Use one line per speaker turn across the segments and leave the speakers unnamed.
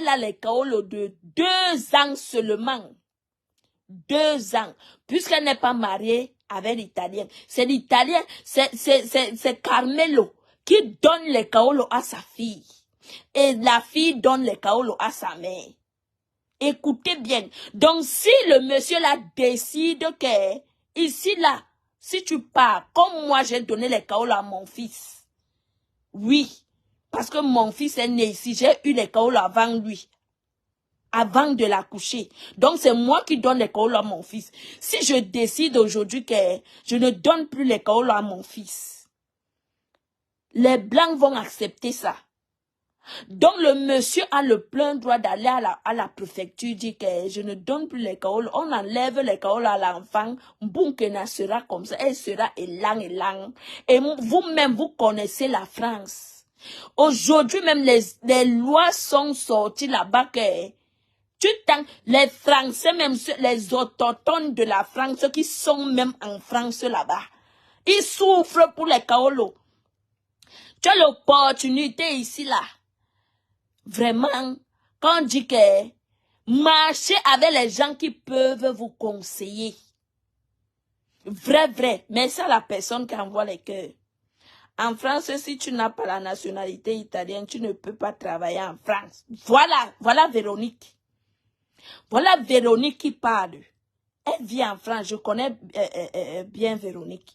elle a les kaolo de 2 ans seulement. 2 ans. Puisqu'elle n'est pas mariée avec l'Italien. C'est l'Italien, c'est Carmelo qui donne les kaolo à sa fille. Et la fille donne les kaolo à sa mère. Écoutez bien. Donc, si le monsieur là décide que, ici là, si tu pars, comme moi j'ai donné les kaolo à mon fils. Oui. Parce que mon fils est né ici. J'ai eu les kaolo avant lui. Avant de l'accoucher. Donc, c'est moi qui donne les kaolo à mon fils. Si je décide aujourd'hui que je ne donne plus les kaolo à mon fils, les Blancs vont accepter ça. Donc, le monsieur a le plein droit d'aller à la préfecture, dit que je ne donne plus les kaolo. On enlève les kaolo à l'enfant. Mbunkena sera comme ça. Elle sera élang, élang. Et vous-même, vous connaissez la France. Aujourd'hui, même les lois sont sorties là-bas que les Français, même les autochtones de la France, ceux qui sont même en France là-bas, ils souffrent pour les kaolo. Tu as l'opportunité ici là. Vraiment, quand on dit que marchez avec les gens qui peuvent vous conseiller. Vrai. Mais c'est la personne qui envoie les cœurs. En France, si tu n'as pas la nationalité italienne, tu ne peux pas travailler en France. Voilà Véronique. Voilà Véronique qui parle. Elle vit en France. Je connais bien Véronique.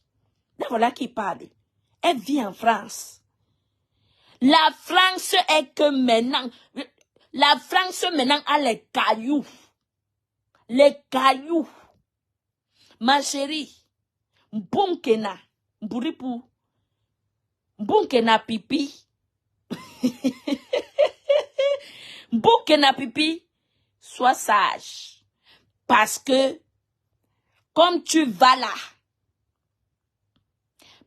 Là, voilà qui parle. Elle vit en France. La France est que maintenant... La France maintenant a les cailloux. Les cailloux. Ma chérie. Mbunkena. Mburipu. Mbunkena pipi. Mbunkena pipi. Sois sage. Parce que, comme tu vas là.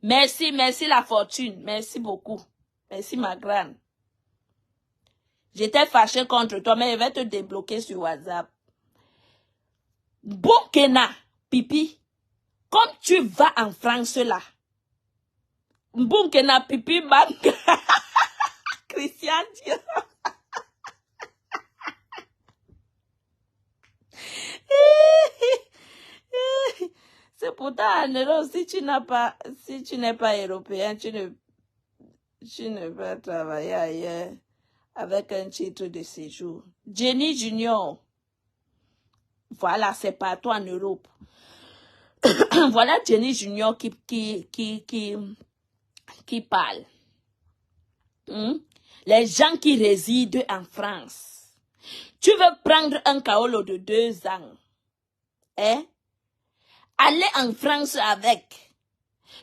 Merci la fortune. Merci beaucoup. Merci ma grande. J'étais fâchée contre toi, mais je vais te débloquer sur WhatsApp. Mbunkena pipi. Comme tu vas en France là. Mbunkena pipi banque. Christian Dior. C'est pourtant en Europe, si tu n'es pas européen, tu ne peux travailler ailleurs avec un titre de séjour. Jenny Junior. Voilà, c'est partout en Europe. Voilà Jenny Junior qui parle. Les gens qui résident en France. Tu veux prendre un kaolo de 2 ans. Hein? Aller en France avec.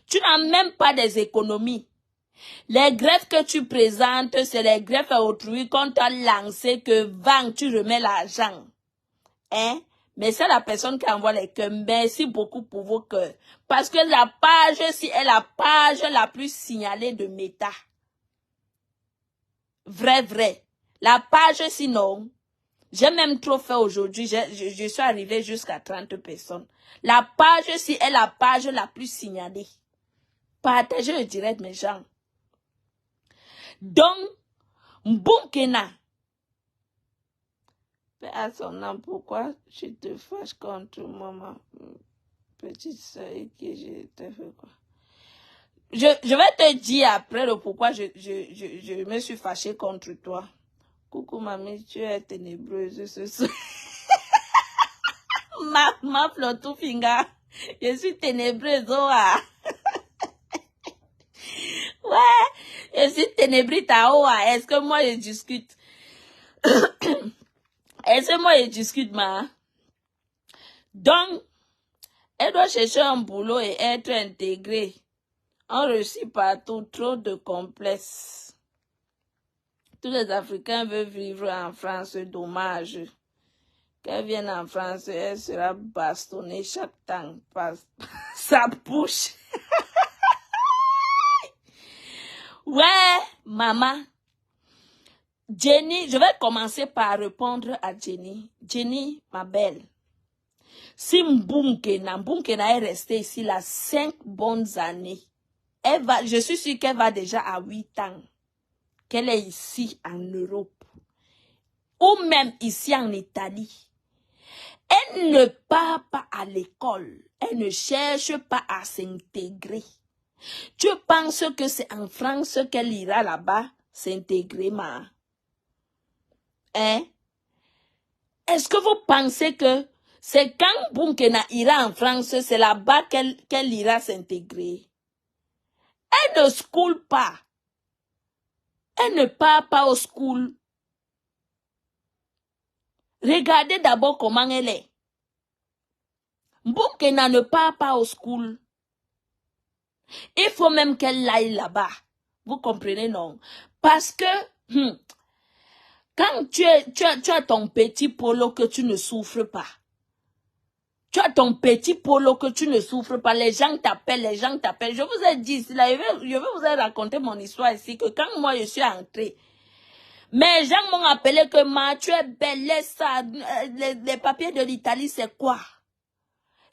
Tu n'as même pas des économies. Les greffes que tu présentes, c'est les greffes à autrui qu'on t'a lancé que vend, tu remets l'argent. Hein? Mais c'est la personne qui envoie les cœurs. Merci beaucoup pour vos cœurs. Parce que la page, si est la page la plus signalée de Meta. Vrai. La page, sinon, j'ai même trop fait aujourd'hui. Je suis arrivée jusqu'à 30 personnes. La page, si est la page la plus signalée. Partagez le direct, mes gens. Donc, Mbunkena. Paix à son nom, pourquoi tu te fâches contre moi, ma petite soeur, que je t'ai fait quoi? Je vais te dire après le pourquoi je me suis fâchée contre toi. Coucou mamie, tu es ténébreuse ce soir. ma flotou finga. Je suis ténébreuse, oh ah. Ouais, je suis ténébrite à oh ah. Est-ce que moi je discute? Est-ce que moi je discute, ma? Donc, elle doit chercher un boulot et être intégrée. On réussit partout, trop de complexes. Tous les Africains veulent vivre en France, dommage. Qu'elle vienne en France, elle sera bastonnée chaque temps par sa bouche. Ouais, maman. Jenny, je vais commencer par répondre à Jenny. Jenny, ma belle. Si Mbunkena est restée ici là 5 bonnes années, je suis sûre qu'elle va déjà à 8 ans. Qu'elle est ici en Europe. ou même ici en Italie, elle ne part pas à l'école, elle ne cherche pas à s'intégrer. Tu penses que c'est en France qu'elle ira là-bas s'intégrer, ma? Hein? Est-ce que vous pensez que c'est quand Bunkena ira en France, c'est là-bas qu'elle ira s'intégrer? Elle ne school pas. Elle ne part pas au school. Regardez d'abord comment elle est. Bunkena ne part pas au school. Il faut même qu'elle aille là-bas. Vous comprenez, non? Parce que quand tu as ton petit polo que tu ne souffres pas. Tu as ton petit polo que tu ne souffres pas. Les gens t'appellent, Je vous ai dit, je vais vous raconter mon histoire ici, que quand moi je suis entrée, mes gens m'ont appelé que tu es belle, laisse ça. Les papiers de l'Italie, c'est quoi?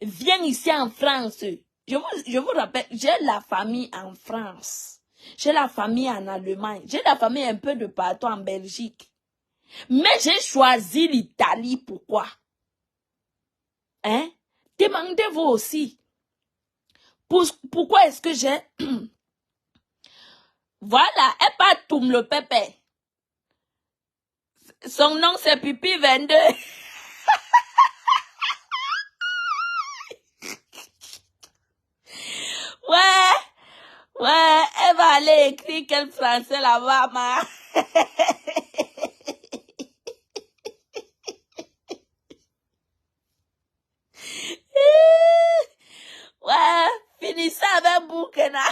Viens ici en France. Je vous rappelle, j'ai la famille en France. J'ai la famille en Allemagne. J'ai la famille un peu de partout en Belgique. Mais j'ai choisi l'Italie. Pourquoi? Hein? Demandez-vous aussi. Pourquoi est-ce que j'ai... Voilà, elle pas Toum le pépé. Son nom c'est Pipi 22. Ouais, elle va aller écrire quel français là-bas, ma. Ouais, finissez avec Bunkena.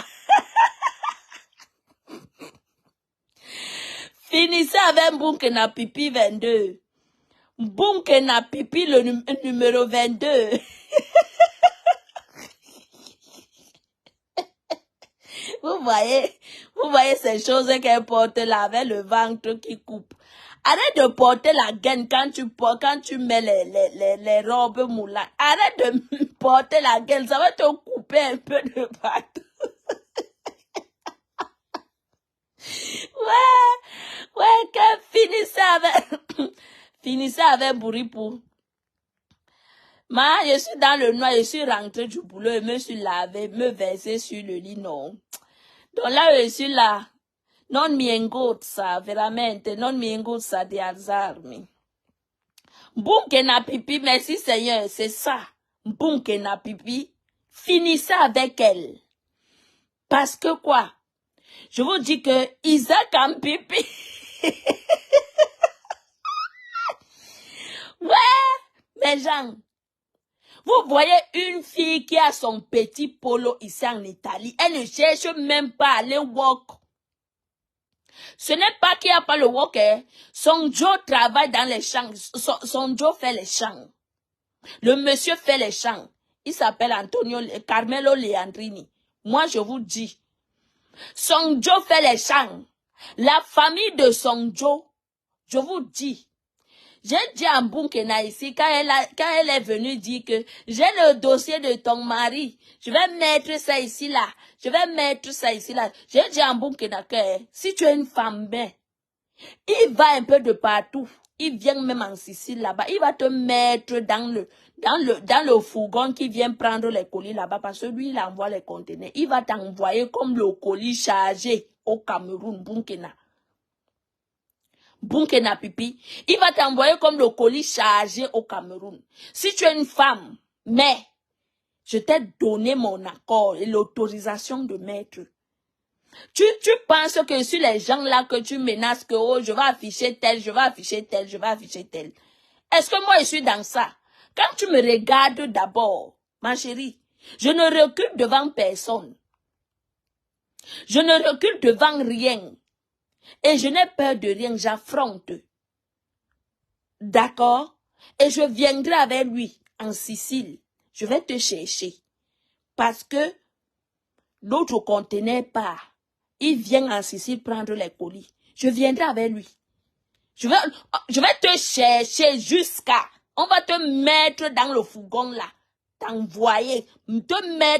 Finissez avec Bunkena Pipi 22. Bunkena Pipi le numéro 22. Vous voyez ces choses qu'elle porte là avec le ventre qui coupe. Arrête de porter la gaine quand tu mets les robes moulantes. Arrête de porter la gaine, ça va te couper un peu de partout. Ouais, que finissez avec Bouripou. Je suis dans le noir, je suis rentrée du boulot et me suis lavé, me verser sur le lit, non. Donc là, je suis là. Non mi ingozza, veramente, non mi ingozza di alzarmi. Bunkena Pipi, merci Seigneur, c'est ça. Bunkena Pipi, finissez avec elle. Parce que quoi? Je vous dis que Isaac en Pipi. Ouais, mes gens. Vous voyez une fille qui a son petit polo ici en Italie. Elle ne cherche même pas à aller walk. Ce n'est pas qu'il n'y a pas le work. Son Joe travaille dans les champs. Son Joe fait les champs. Le monsieur fait les champs. Il s'appelle Carmelo Leandrini. Moi, je vous dis. Son Joe fait les champs. La famille de son Joe, je vous dis. J'ai dit à Bunkena ici, quand elle est venue dire que j'ai le dossier de ton mari, je vais mettre ça ici là, je vais mettre ça ici là. J'ai dit à Bunkena que si tu es une femme bien, il va un peu de partout, il vient même en Sicile là-bas, il va te mettre dans le fourgon qui vient prendre les colis là-bas parce que lui il envoie les conteneurs. Il va t'envoyer comme le colis chargé au Cameroun, Bunkena. Bunkena Pipi, il va t'envoyer comme le colis chargé au Cameroun. Si tu es une femme, mais je t'ai donné mon accord et l'autorisation de mettre. Tu penses que sur les gens là que tu menaces que oh, je vais afficher tel, je vais afficher tel, je vais afficher tel. Est-ce que moi je suis dans ça? Quand tu me regardes d'abord, ma chérie, je ne recule devant personne. Je ne recule devant rien. Et je n'ai peur de rien, j'affronte. D'accord? Et je viendrai avec lui en Sicile. Je vais te chercher. Parce que l'autre conteneur part. Il vient en Sicile prendre les colis. Je viendrai avec lui. Je vais te chercher jusqu'à... On va te mettre dans le fourgon là. T'envoyer.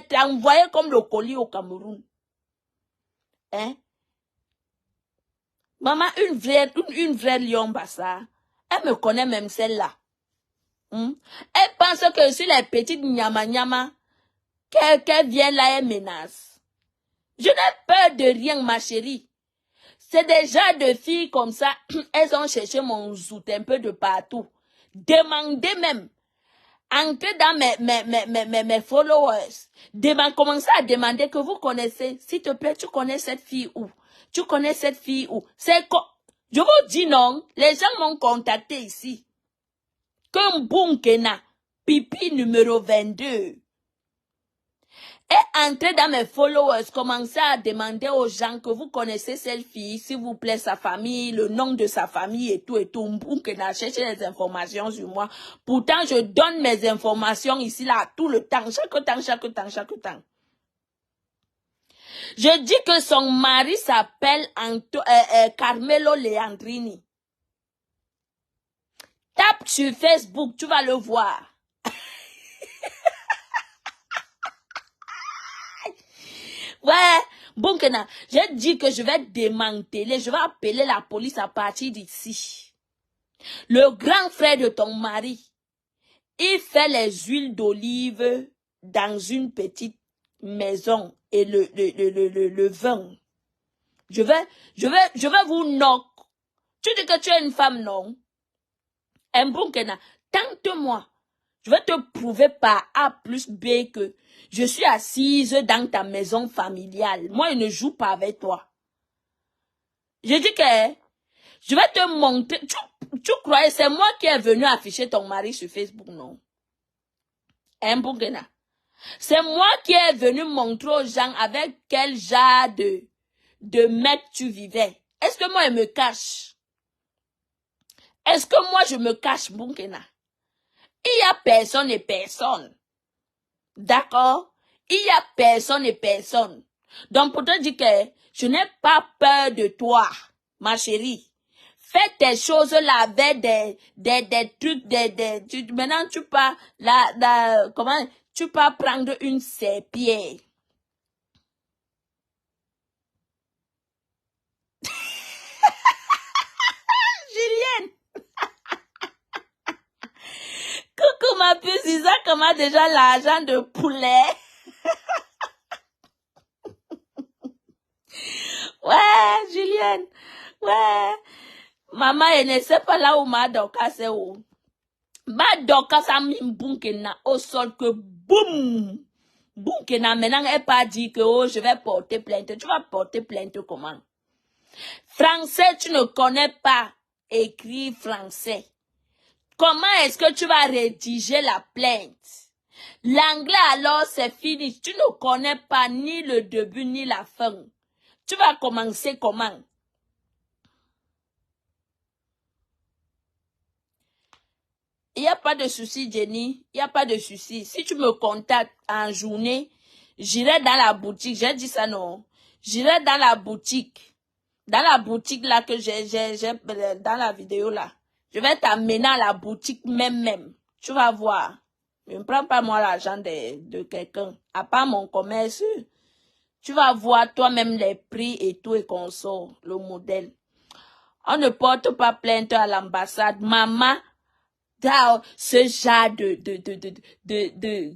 T'envoyer comme le colis au Cameroun. Hein? Maman, une vraie lion bassa. Elle me connaît même celle-là. Elle pense que sur les petites nyama qu'elle vient là, elle menace. Je n'ai peur de rien, ma chérie. C'est déjà de filles comme ça, elles ont cherché mon zout un peu de partout. Demandez même. Entrez dans mes followers. Commencez à demander que vous connaissez. S'il te plaît, tu connais cette fille où? Tu connais cette fille où? Je vous dis non. Les gens m'ont contacté ici. Comme Bunkena, pipi numéro 22. Et entrez dans mes followers, commencez à demander aux gens que vous connaissez cette fille, s'il vous plaît, sa famille, le nom de sa famille et tout. Bunkena, cherchez les informations sur moi. Pourtant, je donne mes informations ici, là, tout le temps, chaque temps. Je dis que son mari s'appelle Carmelo Leandrini. Tape sur Facebook, tu vas le voir. Ouais, Bunkena, j'ai dit que je vais démanteler, je vais appeler la police à partir d'ici. Le grand frère de ton mari, il fait les huiles d'olive dans une petite maison et le vin. Je vais vous knock. Tu dis que tu es une femme, non? Bunkena, tente-moi. Je vais te prouver par A plus B que je suis assise dans ta maison familiale. Moi, je ne joue pas avec toi. Je dis que je vais te montrer. Tu croyais c'est moi qui est venu afficher ton mari sur Facebook, non? Bunkena. C'est moi qui est venu montrer aux gens avec quel genre de mec tu vivais. Est-ce que moi, je me cache? Est-ce que moi, je me cache, Bunkena? Il y a personne et personne. D'accord? Il y a personne et personne. Donc, pour te dire que je n'ai pas peur de toi, ma chérie. Fais tes choses là avec des trucs, maintenant tu peux, comment, tu peux prendre une serpillère. Julienne! Coucou ma puce, Isa, comment déjà l'argent de poulet? Ouais, Julienne. Ouais. Maman, elle ne sait pas là où ma doka c'est où. Ma doka ça Bunkena au sol que boum. Bunkena maintenant elle pas dit que oh je vais porter plainte. Tu vas porter plainte comment? Français, tu ne connais pas écrire français. Comment est-ce que tu vas rédiger la plainte? L'anglais alors c'est fini. Tu ne connais pas ni le début ni la fin. Tu vas commencer comment? Il n'y a pas de souci, Jenny. Il n'y a pas de souci. Si tu me contactes en journée, j'irai dans la boutique. J'ai dit ça, non? J'irai dans la boutique. Dans la boutique là que j'ai dans la vidéo là. Je vais t'amener à la boutique même. Tu vas voir. Je ne prends pas moi l'argent de quelqu'un. À part mon commerce. Tu vas voir toi-même les prix et tout et qu'on sort le modèle. On ne porte pas plainte à l'ambassade. Maman, ce genre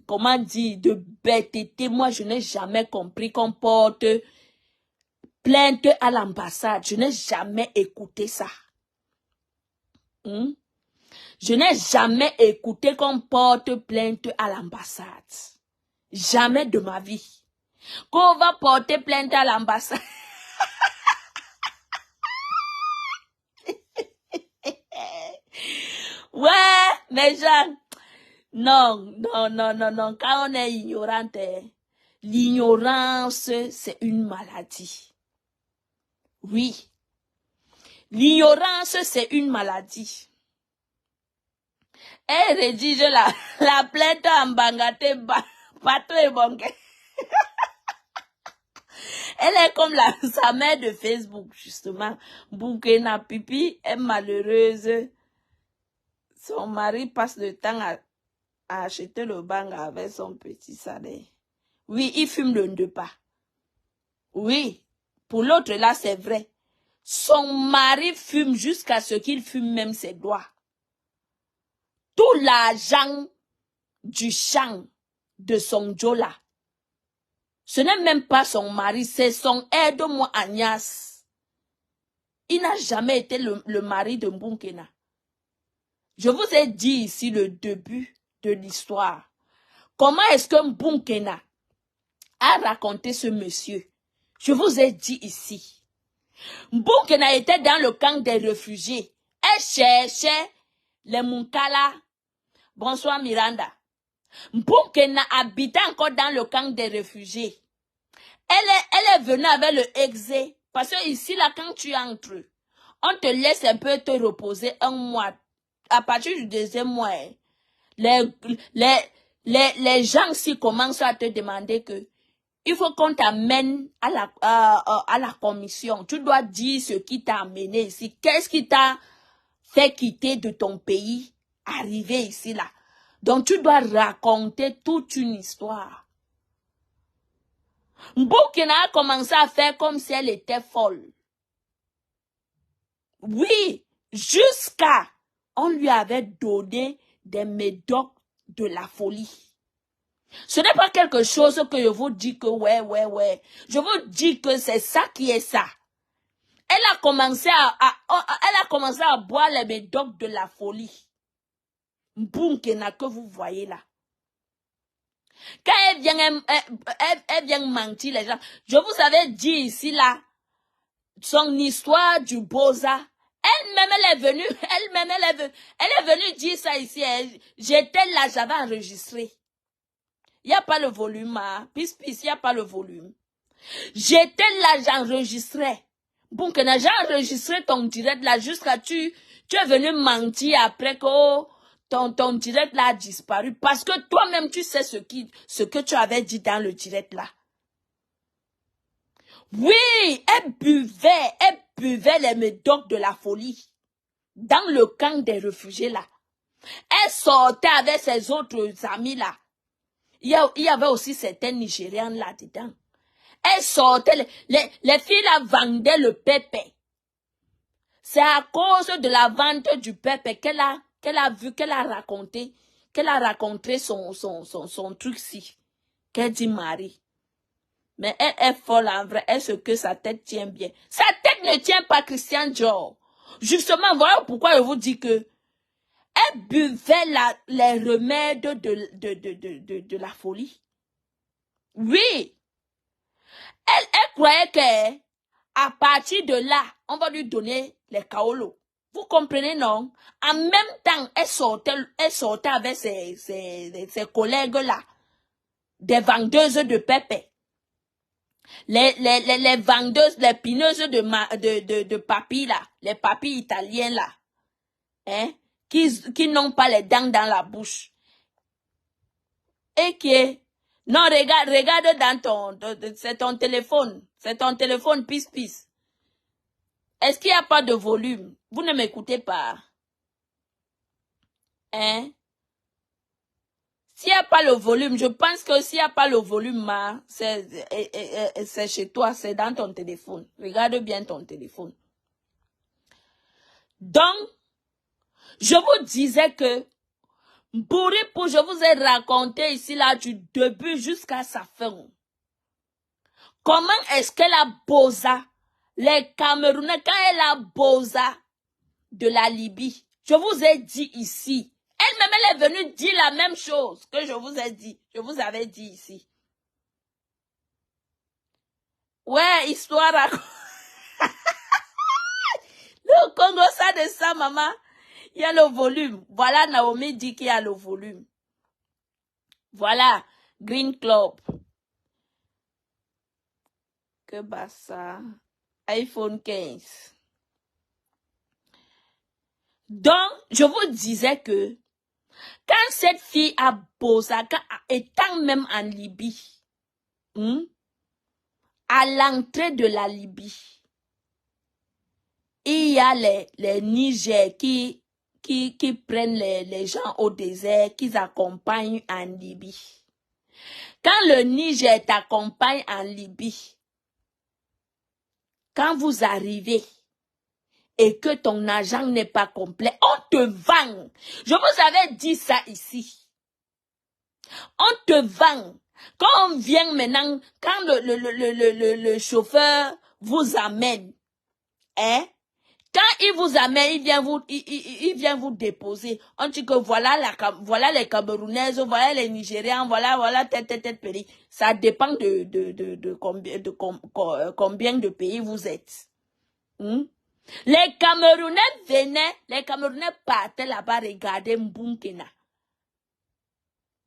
comment dire, de bêteté, moi je n'ai jamais compris qu'on porte plainte à l'ambassade. Je n'ai jamais écouté ça. Je n'ai jamais écouté qu'on porte plainte à l'ambassade. Jamais de ma vie. Qu'on va porter plainte à l'ambassade. Ouais, mais gens, non. Quand on est ignorante, l'ignorance, c'est une maladie. Oui. L'ignorance, c'est une maladie. Elle rédige la plainte en bangate, bateau et banque. Elle est comme sa mère de Facebook, justement. Bunkena Pipi est malheureuse. Son mari passe le temps à acheter le bang avec son petit salaire. Oui, il fume le ndepa. Oui, pour l'autre là, c'est vrai. Son mari fume jusqu'à ce qu'il fume même ses doigts. tout l'argent du champ de son Jola. Ce n'est même pas son mari, c'est son aide-moi Agnès. Il n'a jamais été le mari de Mbunkena. Je vous ai dit ici le début de l'histoire. Comment est-ce que Mbunkena a raconté ce monsieur? Je vous ai dit ici. Mbunkena était dans le camp des réfugiés. Elle cherchait les Munkala. Bonsoir Miranda. Mbunkena habitait encore dans le camp des réfugiés. Elle est venue avec le exé. Parce que ici, là, quand tu entres, on te laisse un peu te reposer un mois. À partir du deuxième mois, les gens s'y commencent à te demander que il faut qu'on t'amène à la commission. Tu dois dire ce qui t'a amené ici. Qu'est-ce qui t'a fait quitter de ton pays, arriver ici, là. Donc, tu dois raconter toute une histoire. Mbunkena a commencé à faire comme si elle était folle. Oui, jusqu'à on lui avait donné des médocs de la folie. Ce n'est pas quelque chose que je vous dis que ouais. Je vous dis que c'est ça qui est ça. Elle a commencé à boire les médocs de la folie. Mbunkena que vous voyez là. Quand elle vient mentir les gens, je vous avais dit ici là, son histoire du Boza. Elle-même, elle est venue dire ça ici. J'étais là, j'avais enregistré. Il n'y a pas le volume, hein. Pis, il n'y a pas le volume. J'étais là, j'enregistrais. Bon, que j'ai enregistré ton direct là jusqu'à tu es venu mentir après que ton direct là a disparu. Parce que toi-même, tu sais ce que tu avais dit dans le direct là. Oui, elle buvait les médocs de la folie. Dans le camp des réfugiés là. Elle sortait avec ses autres amis là. Il y avait aussi certaines Nigérianes là-dedans. Elle sortait, les filles là vendaient le pépé. C'est à cause de la vente du pépé qu'elle a raconté son truc-ci. Qu'elle dit Marie. Mais elle est folle en vrai. Est-ce que sa tête tient bien? Sa tête ne tient pas, Christian Dior. Justement, voilà pourquoi je vous dis que elle buvait les remèdes de la folie. Oui. Elle croyait que à partir de là, on va lui donner les kaolos. Vous comprenez, non? En même temps, elle sortait avec ses collègues-là, des vendeuses de pépé. Les vendeuses, les pineuses de papilles, là, les papilles italiens, là, hein, qui n'ont pas les dents dans la bouche. Et qui non, regarde dans c'est ton téléphone, pis. Est-ce qu'il n'y a pas de volume? Vous ne m'écoutez pas. Hein? S'il n'y a pas le volume, je pense que s'il n'y a pas le volume, c'est chez toi, c'est dans ton téléphone. Regarde bien ton téléphone. Donc, je vous disais que je vous ai raconté ici là du début jusqu'à sa fin. Comment est-ce qu'elle a bosa les Camerounais quand elle a bosa de la Libye? Je vous ai dit ici. Elle-même, elle est venue dire la même chose que je vous ai dit. Je vous avais dit ici. Ouais, histoire à... Le Congo, ça de ça, maman. Il y a le volume. Voilà, Naomi dit qu'il y a le volume. Voilà, Green Club. Que bassa. iPhone 15. Donc, je vous disais que quand cette fille a bossé, étant même en Libye, à l'entrée de la Libye, il y a les Niger qui prennent les gens au désert, qui accompagnent en Libye. Quand le Niger t'accompagne en Libye, quand vous arrivez, et que ton argent n'est pas complet, on te vend. Je vous avais dit ça ici. On te vend. Quand on vient maintenant, quand le chauffeur vous amène, hein, quand il vous amène, il vient vous déposer. On dit que voilà les Camerounaises, voilà les Nigérians, voilà tête pays. Ça dépend de combien de pays vous êtes. Les Camerounais venaient, les Camerounais partaient là-bas regarder Mbunkena.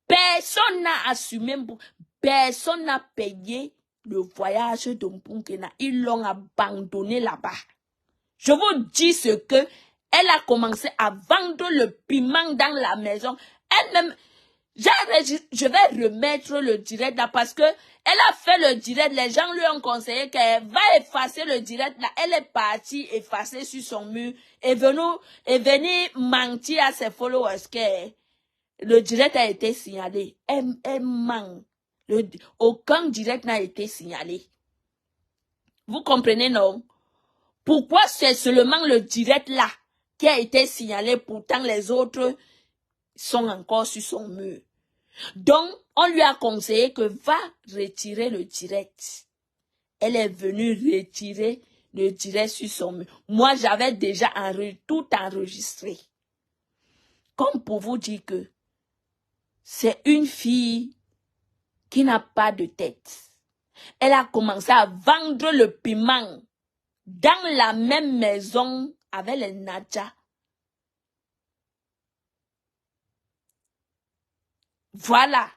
Personne n'a assumé, personne n'a payé le voyage de Mbunkena. Ils l'ont abandonné là-bas. Je vous dis ce que elle a commencé à vendre le piment dans la maison. Elle-même, je vais remettre le direct là parce que elle a fait le direct. Les gens lui ont conseillé qu'elle va effacer le direct là. Elle est partie effacer sur son mur et venue mentir à ses followers que le direct a été signalé. Elle ment. Aucun direct n'a été signalé. Vous comprenez, non? Pourquoi c'est seulement le direct là qui a été signalé, pourtant les autres sont encore sur son mur? Donc, on lui a conseillé que va retirer le direct. Elle est venue retirer le direct sur son mur. Moi, j'avais déjà tout enregistré. Comme pour vous dire que c'est une fille qui n'a pas de tête. Elle a commencé à vendre le piment dans la même maison avec les Nadja. Voilà.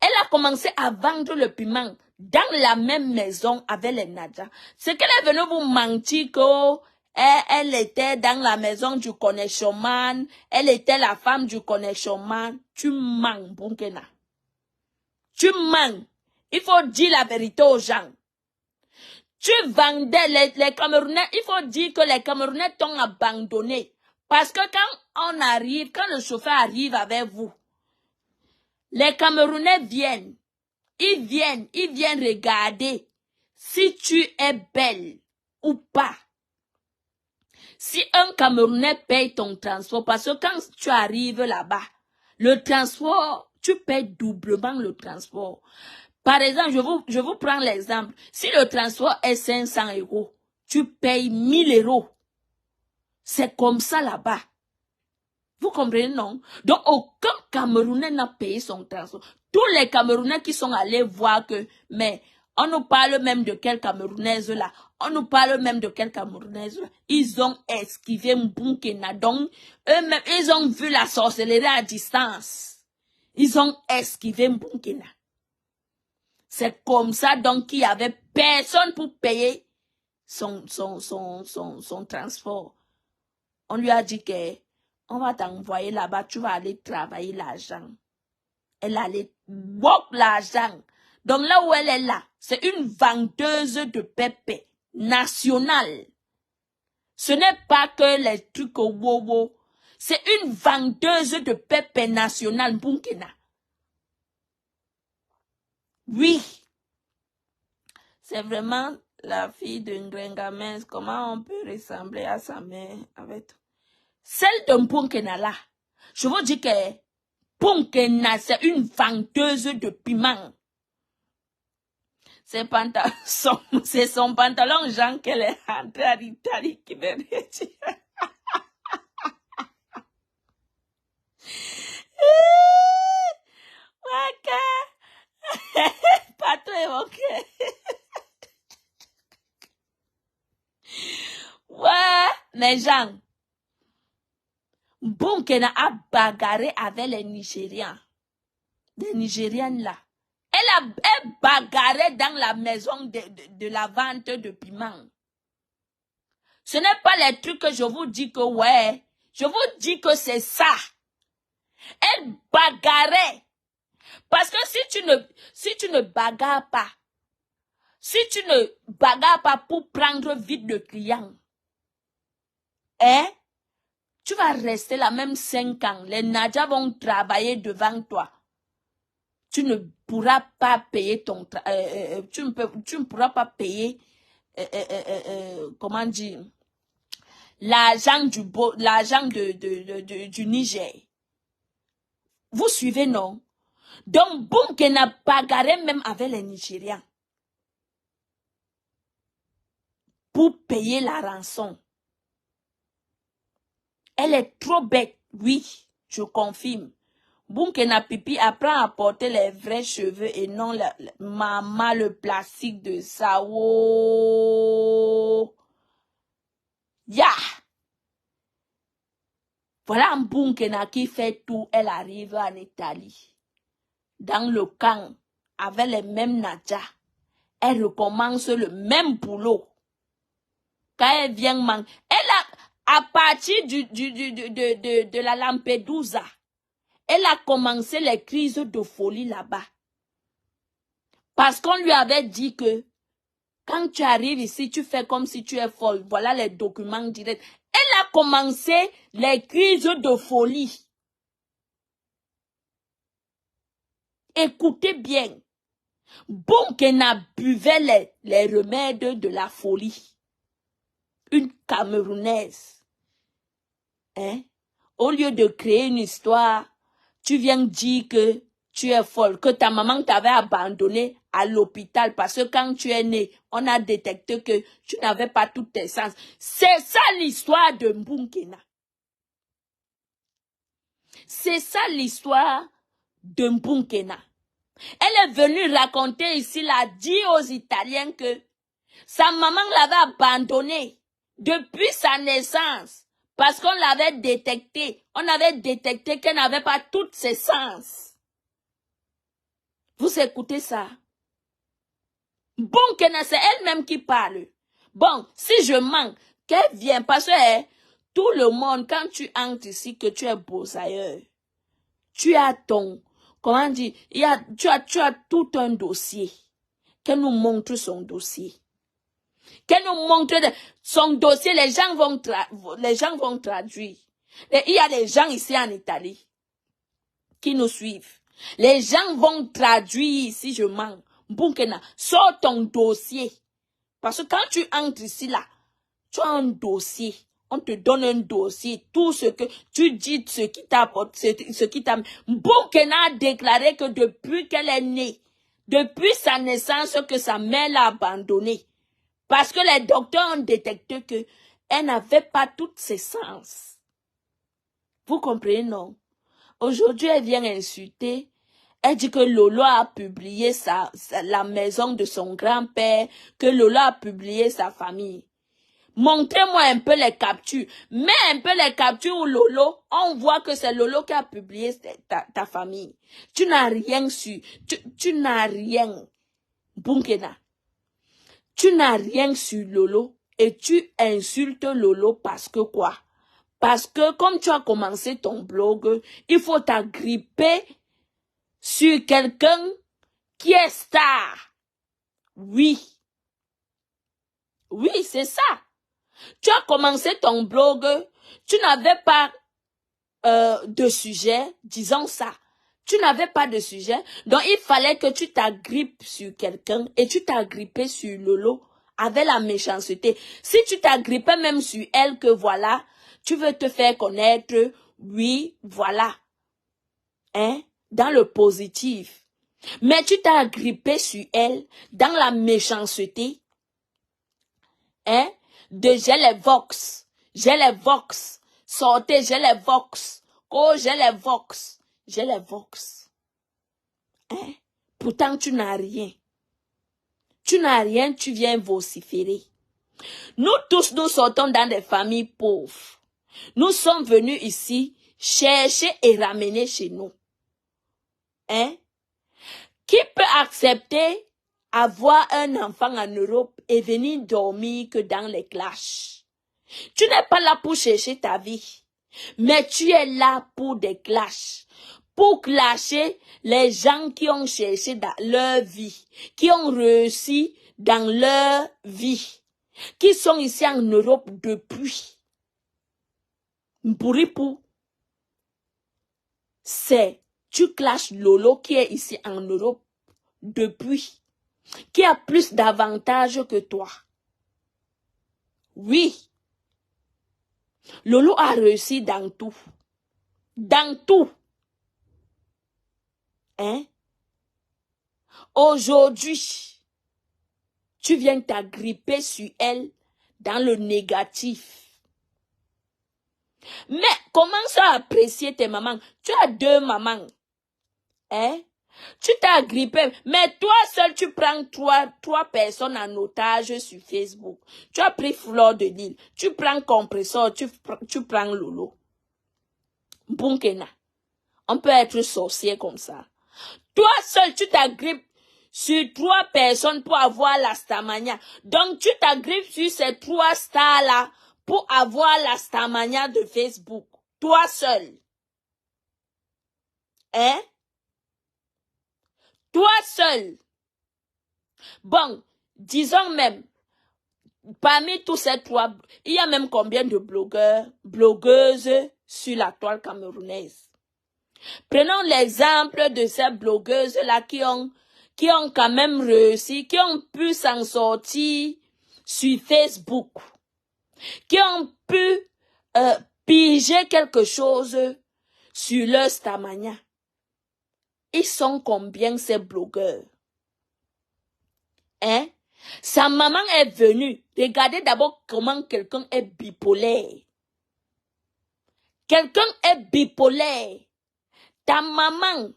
Elle a commencé à vendre le piment dans la même maison avec les Nadja. C'est qu'elle est venue vous mentir qu'elle était dans la maison du connection man. Elle était la femme du connection man. Tu mens, Bunkena. Tu mens. Il faut dire la vérité aux gens. Tu vendais les Camerounais, il faut dire que les Camerounais t'ont abandonné. Parce que quand on arrive, quand le chauffeur arrive avec vous, les Camerounais viennent. Ils viennent regarder si tu es belle ou pas. Si un Camerounais paye ton transport, parce que quand tu arrives là-bas, le transport, tu payes doublement le transport. Par exemple, je vous prends l'exemple. Si le transport est 500 €, tu payes 1000 €. C'est comme ça là-bas. Vous comprenez, non? Donc, aucun Camerounais n'a payé son transport. Tous les Camerounais qui sont allés voir que, mais on nous parle même de quelle Camerounaise là. On nous parle même de quelle Camerounaise là. Ils ont esquivé Mbunkena. Donc, eux-mêmes, ils ont vu la sorcellerie à distance. Ils ont esquivé Mbunkena. C'est comme ça, donc, qu'il n'y avait personne pour payer son transport. On lui a dit que, on va t'envoyer là-bas, tu vas aller travailler l'argent. Elle allait boire l'argent. Donc là où elle est là, c'est une vendeuse de pépé nationale. Ce n'est pas que les trucs au wowo. C'est une vendeuse de pépé nationale, Bunkena. Oui. C'est vraiment la fille de Ngrengamens. Comment on peut ressembler à sa mère avec toi? Celle de Mbunkena là. Je vous dis que Mbunkena, c'est une vendeuse de piment. C'est son pantalon Jean qu'elle est rentrée à l'Italie qui veut dire. Ok. Pas toi, ok. Ouais, mais Jean, Mbunkena a bagarré avec les Nigérians. Les Nigériennes là. Elle bagarré dans la maison de la vente de piment. Ce n'est pas les trucs que je vous dis que ouais. Je vous dis que c'est ça. Elle bagarrait. Parce que si tu ne bagarres pas, si tu ne bagarres pas pour prendre vite le client, hein, tu vas rester là même 5 ans. Les Nadja vont travailler devant toi. Tu ne pourras pas payer ton... tu ne pourras pas payer... comment dire... l'argent du Niger. Vous suivez, non? Donc, Bunke n'a pas bagarré même avec les Nigériens pour payer la rançon. Elle est trop bête, oui, je confirme. Bunkena Pipi apprend à porter les vrais cheveux et non maman le plastique de Sao. Ya! Voilà un Bunkena qui fait tout, elle arrive en Italie. Dans le camp, avec les mêmes Nadja. Elle recommence le même boulot. Quand elle vient manger, à partir de la Lampedusa, elle a commencé les crises de folie là-bas. Parce qu'on lui avait dit que quand tu arrives ici, tu fais comme si tu es folle. Voilà les documents directs. Elle a commencé les crises de folie. Écoutez bien. Bunkena buvait les remèdes de la folie. Une Camerounaise. Hein? Au lieu de créer une histoire, tu viens dire que tu es folle, que ta maman t'avait abandonné à l'hôpital parce que quand tu es né, on a détecté que tu n'avais pas toutes tes sens. C'est ça l'histoire de Mbunkena. C'est ça l'histoire de Mbunkena. Elle est venue raconter ici, là, dit aux Italiens que sa maman l'avait abandonnée depuis sa naissance. Parce qu'on l'avait détecté. On avait détecté qu'elle n'avait pas toutes ses sens. Vous écoutez ça? Bon, c'est elle-même qui parle. Bon, si je manque, qu'elle vienne. Parce que tout le monde, quand tu entres ici, que tu es beau ailleurs, tu as ton, comment dire, tu as tout un dossier. Qu'elle nous montre son dossier. Qu'elle nous montre son dossier, les gens vont traduire. Et il y a des gens ici en Italie qui nous suivent. Les gens vont traduire si je manque. Bunkena, sors ton dossier. Parce que quand tu entres ici là, tu as un dossier. On te donne un dossier. Tout ce que tu dis, ce qui t'apporte, ce qui t'a... Bunkena a déclaré que depuis qu'elle est née, depuis sa naissance, que sa mère l'a abandonnée. Parce que les docteurs ont détecté qu'elle n'avait pas toutes ses sens. Vous comprenez, non? Aujourd'hui, elle vient insulter. Elle dit que Lolo a publié la maison de son grand-père, que Lolo a publié sa famille. Montrez-moi un peu les captures. Mets un peu les captures où Lolo, on voit que c'est Lolo qui a publié ta famille. Tu n'as rien su. Tu n'as rien. Bunkena. Tu n'as rien sur Lolo et tu insultes Lolo parce que quoi? Parce que comme tu as commencé ton blog, il faut t'agripper sur quelqu'un qui est star. Oui. Oui, c'est ça. Tu as commencé ton blog, tu n'avais pas de sujet, disons ça. Tu n'avais pas de sujet, donc il fallait que tu t'agrippes sur quelqu'un et tu t'agrippais sur Lolo avec la méchanceté. Si tu t'agrippais même sur elle que voilà, tu veux te faire connaître, oui, voilà. Hein? Dans le positif. Mais tu t'as agrippé sur elle dans la méchanceté. Hein? De j'ai les vox. J'ai les vox. Sortez, j'ai les vox. Oh, j'ai les vox. J'ai les vox. Hein? Pourtant, tu n'as rien. Tu n'as rien, tu viens vociférer. Nous tous, nous sortons dans des familles pauvres. Nous sommes venus ici chercher et ramener chez nous. Hein? Qui peut accepter avoir un enfant en Europe et venir dormir que dans les clashs? Tu n'es pas là pour chercher ta vie, mais tu es là pour des clashs. Pour clasher les gens qui ont cherché dans leur vie, qui ont réussi dans leur vie, qui sont ici en Europe depuis. Mpouripou, c'est, tu clashes Lolo qui est ici en Europe depuis, qui a plus d'avantages que toi. Oui. Lolo a réussi dans tout. Dans tout. Hein? Aujourd'hui, tu viens t'agripper sur elle dans le négatif. Mais commence à apprécier tes mamans. Tu as 2 mamans. Hein? Tu t'es agrippé, mais toi seul, tu prends trois personnes en otage sur Facebook. Tu as pris Fleur de Lille, tu prends Compresseur, tu prends Lolo. Bunkena. On peut être sorcier comme ça. Toi seul, tu t'agrippes sur 3 personnes pour avoir la Starmania. Donc, tu t'agrippes sur ces 3 stars-là pour avoir la Starmania de Facebook. Toi seul. Hein? Toi seul. Bon, disons même, parmi tous ces 3, il y a même combien de blogueurs, blogueuses sur la toile camerounaise. Prenons l'exemple de ces blogueuses-là qui ont quand même réussi, qui ont pu s'en sortir sur Facebook, qui ont pu piger quelque chose sur leur Starmania. Ils sont combien ces blogueurs? Hein? Sa maman est venue. Regardez d'abord comment quelqu'un est bipolaire. Quelqu'un est bipolaire. Ta maman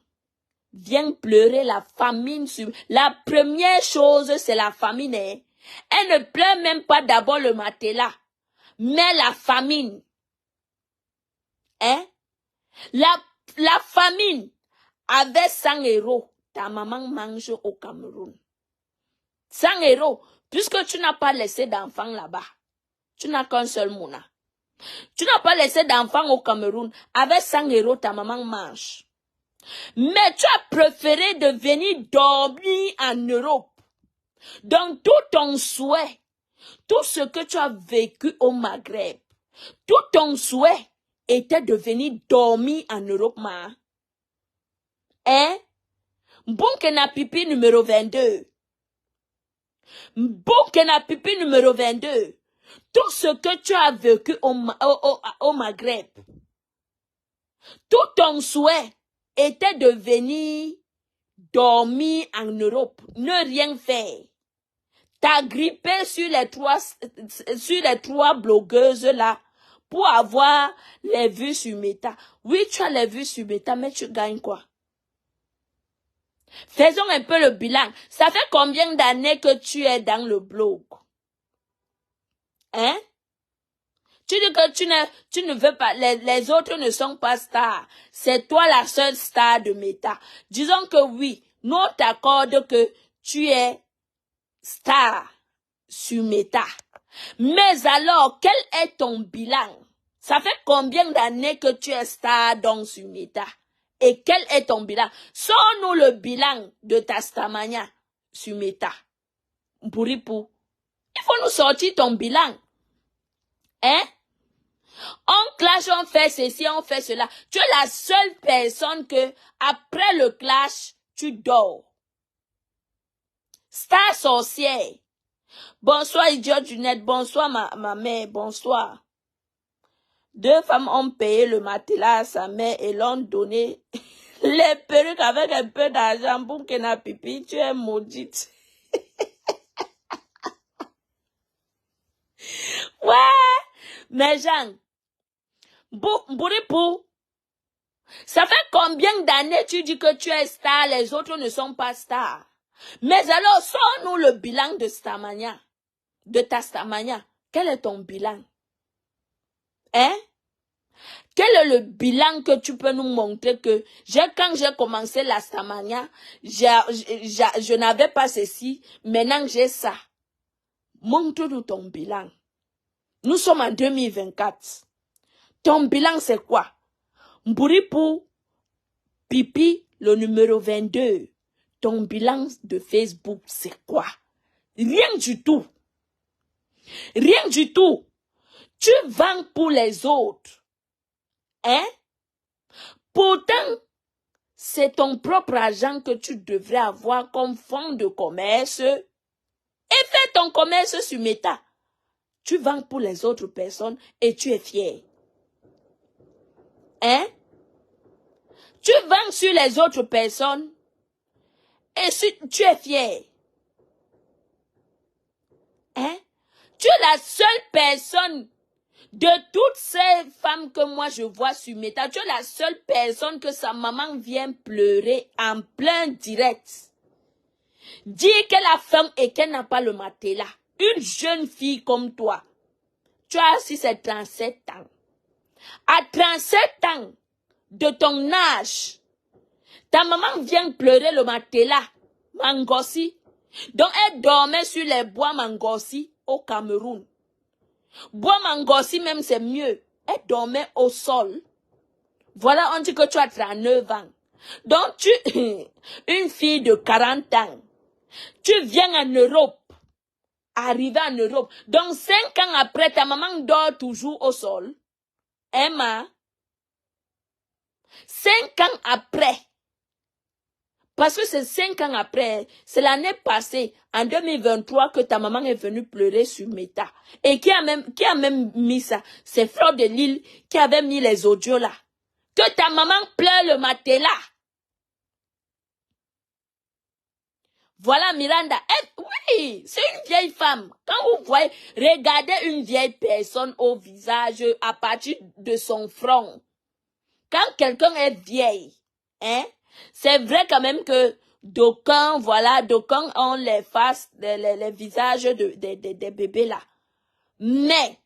vient pleurer la famine. La première chose, c'est la famine. Hein? Elle ne pleure même pas d'abord le matelas, mais la famine. Hein? La famine. Avec 100 €, ta maman mange au Cameroun. 100 €, puisque tu n'as pas laissé d'enfant là-bas. Tu n'as qu'un seul mouna. Tu n'as pas laissé d'enfant au Cameroun. Avec 100 €, ta maman mange. Mais tu as préféré de venir dormir en Europe. Donc tout ton souhait, tout ce que tu as vécu au Maghreb, tout ton souhait était de venir dormir en Europe, ma. Hein? Bunkena Pipi numéro 22. Bunkena Pipi numéro 22. Tout ce que tu as vécu au Maghreb, tout ton souhait était de venir dormir en Europe, ne rien faire. T'agripper sur les 3 blogueuses là pour avoir les vues sur Meta. Oui, tu as les vues sur Meta, mais tu gagnes quoi? Faisons un peu le bilan. Ça fait combien d'années que tu es dans le blog? Hein? Tu dis que tu ne veux pas, les autres ne sont pas stars. C'est toi la seule star de Meta. Disons que oui, nous t'accorde que tu es star sur Meta. Mais alors, quel est ton bilan? Ça fait combien d'années que tu es star donc sur Meta? Et quel est ton bilan? Sors-nous le bilan de ta Starmania sur Meta. Bouripou. Il faut nous sortir ton bilan. Hein? On clash, on fait ceci, on fait cela. Tu es la seule personne que, après le clash, tu dors. Star sorcière. Bonsoir, idiot du net. Bonsoir, ma mère. Bonsoir. 2 femmes ont payé le matelas à sa mère et l'ont donné les perruques avec un peu d'argent pour qu'elle n'a pipi. Tu es maudite. Ouais. Mais Jean, Bouripou, ça fait combien d'années tu dis que tu es star, les autres ne sont pas stars? Mais alors, sors-nous le bilan de Starmania, de ta Starmania. Quel est ton bilan? Hein? Quel est le bilan que tu peux nous montrer que quand j'ai commencé la Starmania, je n'avais pas ceci, maintenant j'ai ça. Montre-nous ton bilan. Nous sommes en 2024. Ton bilan c'est quoi? Mbouripou, Pipi, le numéro 22. Ton bilan de Facebook c'est quoi? Rien du tout. Rien du tout. Tu vends pour les autres. Hein? Pourtant, c'est ton propre argent que tu devrais avoir comme fonds de commerce. Et fais ton commerce sur Meta. Tu vends pour les autres personnes et tu es fier. Hein? Tu vends sur les autres personnes et tu es fier. Hein? Tu es la seule personne de toutes ces femmes que moi je vois sur Meta. Tu es la seule personne que sa maman vient pleurer en plein direct. Dire qu'elle a faim et qu'elle n'a pas le matelas. Une jeune fille comme toi. Tu as aussi ces 37 ans. À 37 ans de ton âge, ta maman vient pleurer le matelas, Mangossi. Donc elle dormait sur les bois Mangossi au Cameroun. Bois Mangossi même c'est mieux. Elle dormait au sol. Voilà, on dit que tu as 39 ans. Donc tu, une fille de 40 ans, tu viens en Europe. Arrivé en Europe. Donc 5 ans après, ta maman dort toujours au sol. Emma. 5 ans après. Parce que c'est 5 ans après, c'est l'année passée, en 2023, que ta maman est venue pleurer sur Meta. Et qui a même mis ça? C'est Fleur de Lille qui avait mis les audios là. Que ta maman pleure le matelas. Voilà Miranda. Oui, c'est une vieille femme. Quand vous voyez, regardez une vieille personne au visage à partir de son front. Quand quelqu'un est vieille, hein, c'est vrai quand même que d'aucuns, voilà, d'aucuns ont les faces, les visages des bébés là. Mais,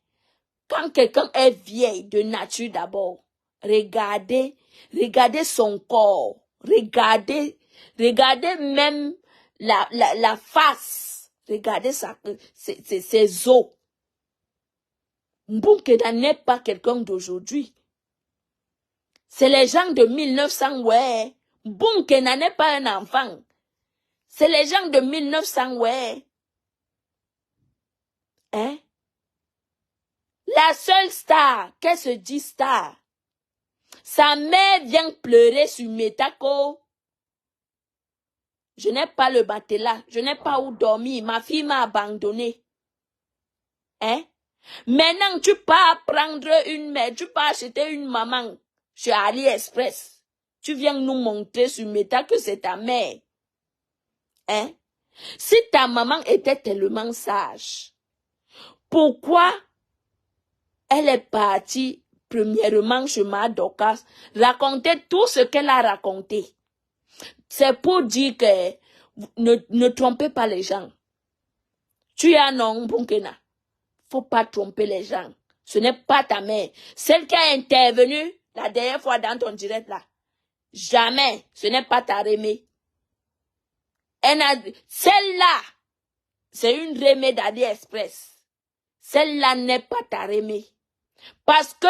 quand quelqu'un est vieille de nature d'abord, regardez son corps, regardez même la face, regardez ses os. Mbunkena n'est pas quelqu'un d'aujourd'hui. C'est les gens de 1900, ouais. Mbunkena n'est pas un enfant. C'est les gens de 1900, ouais. Hein? La seule star, qu'elle se dit star. Sa mère vient pleurer sur Metako. Je n'ai pas le matelas, je n'ai pas où dormir. Ma fille m'a abandonné. Hein? Maintenant, tu pars prendre une mère, tu pars acheter une maman chez AliExpress. Tu viens nous montrer sur Meta que c'est ta mère. Hein? Si ta maman était tellement sage, pourquoi elle est partie premièrement chez Ma Dorcas, raconter tout ce qu'elle a raconté? C'est pour dire que ne trompez pas les gens. Tu as non, Bunkena. Faut pas tromper les gens. Ce n'est pas ta mère. Celle qui a intervenu la dernière fois dans ton direct là. Jamais. Ce n'est pas ta Rémé. Celle-là, c'est une Rémé d'AliExpress. Celle-là n'est pas ta Rémé. Parce que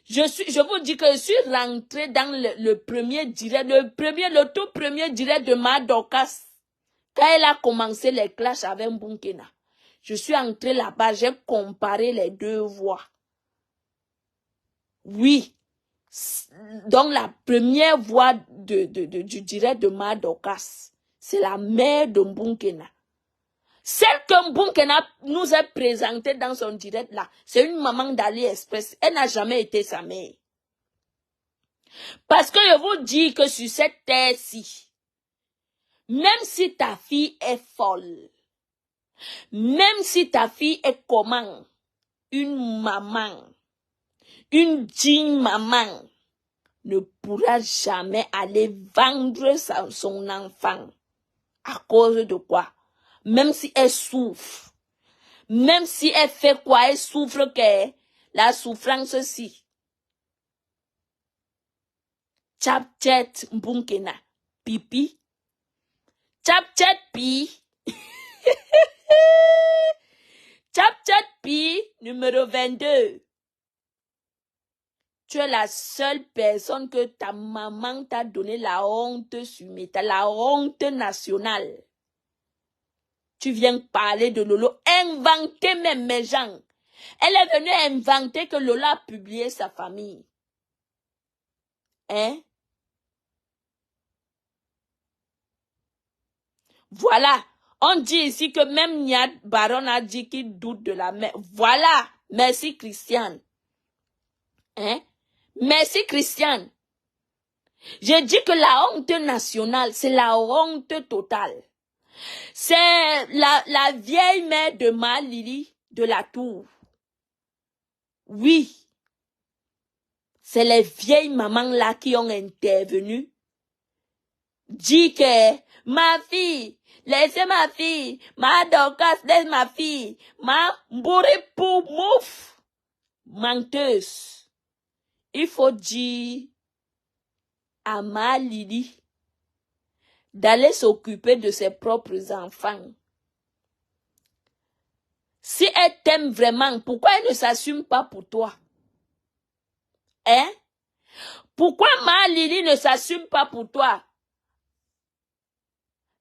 je vous dis que je suis rentrée dans le premier direct, le tout premier direct de Ma Dorcas. Quand elle a commencé les clashs avec Bunkena. Je suis entrée là-bas, j'ai comparé les deux voix. Oui. Donc la première voix du direct de Ma Dorcas, c'est la mère de Mbunkena. Celle que Mbunkena nous a présentée dans son direct là, c'est une maman d'AliExpress. Elle n'a jamais été sa mère. Parce que je vous dis que sur cette terre-ci, même si ta fille est folle, même si ta fille est comment, une maman, une digne maman, ne pourra jamais aller vendre son enfant. À cause de quoi? Même si elle souffre. Même si elle fait quoi? Elle souffre que la souffrance aussi. Chapchet Mbunkena. Pipi. Chapchet pi. Chapchet pi numéro 22. Tu es la seule personne que ta maman t'a donné la honte sur Meta, la honte nationale. Tu viens parler de Lolo, inventer même mes gens. Elle est venue inventer que Lola a publié sa famille. Hein? Voilà. On dit ici que même Niad Baron a dit qu'il doute de la mère. Voilà. Merci, Christiane. Hein? Merci, Christiane. J'ai dit que la honte nationale, c'est la honte totale. C'est la vieille mère de Lili de la Tour. Oui. C'est les vieilles mamans là qui ont intervenu. Dit que ma fille, laissez ma fille, ma Dorcas, laisse ma fille, ma Bouripou mouf, menteuse. Il faut dire à Lili d'aller s'occuper de ses propres enfants. Si elle t'aime vraiment, pourquoi elle ne s'assume pas pour toi? Hein? Pourquoi Lili ne s'assume pas pour toi?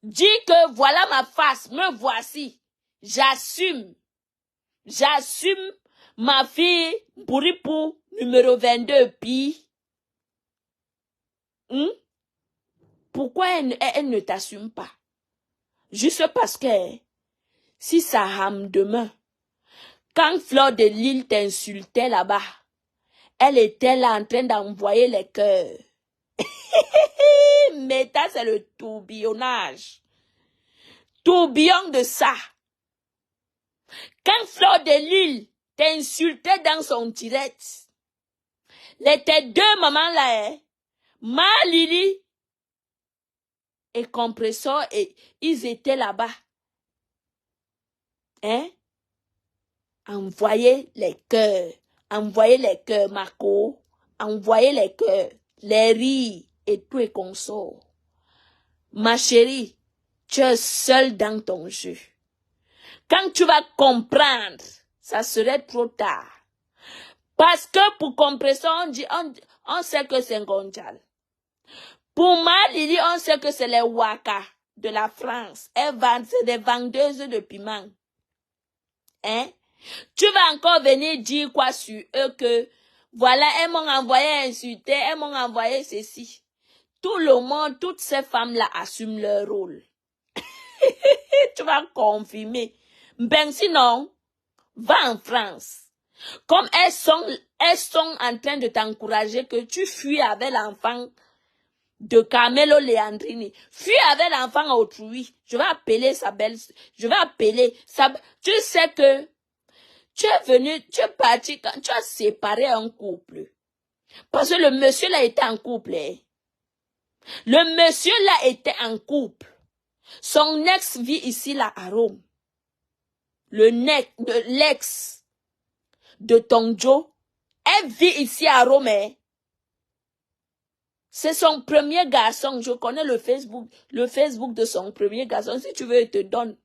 Dis que voilà ma face, me voici. J'assume. J'assume ma fille Bouripou numéro 22 puis. Pourquoi elle ne t'assume pas? Juste parce que si ça rame demain, quand Fleur de Lille t'insultait là-bas, elle était là en train d'envoyer les cœurs. Mais ça, c'est le tourbillonnage. Tourbillon de ça. Quand Fleur de Lille t'insultait dans son direct, tes deux mamans là, Lili et Compressor, et ils étaient là-bas. Hein? Envoyez les cœurs, Marco, envoyez les cœurs, les rires et tout et consort. Ma chérie, tu es seule dans ton jeu. Quand tu vas comprendre, ça serait trop tard. Parce que pour Compressor, on sait que c'est Ngonjal. Pour Lili, on sait que c'est les Waka de la France. C'est des vendeuses de piment. Hein? Tu vas encore venir dire quoi sur eux que, voilà, elles m'ont envoyé insulter, elles m'ont envoyé ceci. Tout le monde, toutes ces femmes-là assument leur rôle. Tu vas confirmer. Ben sinon, va en France. Comme elles sont en train de t'encourager que tu fuis avec l'enfant de Carmelo Leandrini. Fuis avec l'enfant autrui. Je vais appeler sa belle. Je vais appeler sa. Tu sais que tu es venu, tu es parti quand tu as séparé un couple. Parce que le monsieur là était en couple. Hein. Le monsieur là était en couple. Son ex vit ici là à Rome. L'ex de Tongjo, elle vit ici à Rome. Hein. C'est son premier garçon. Je connais le Facebook de son premier garçon. Si tu veux, je te donne.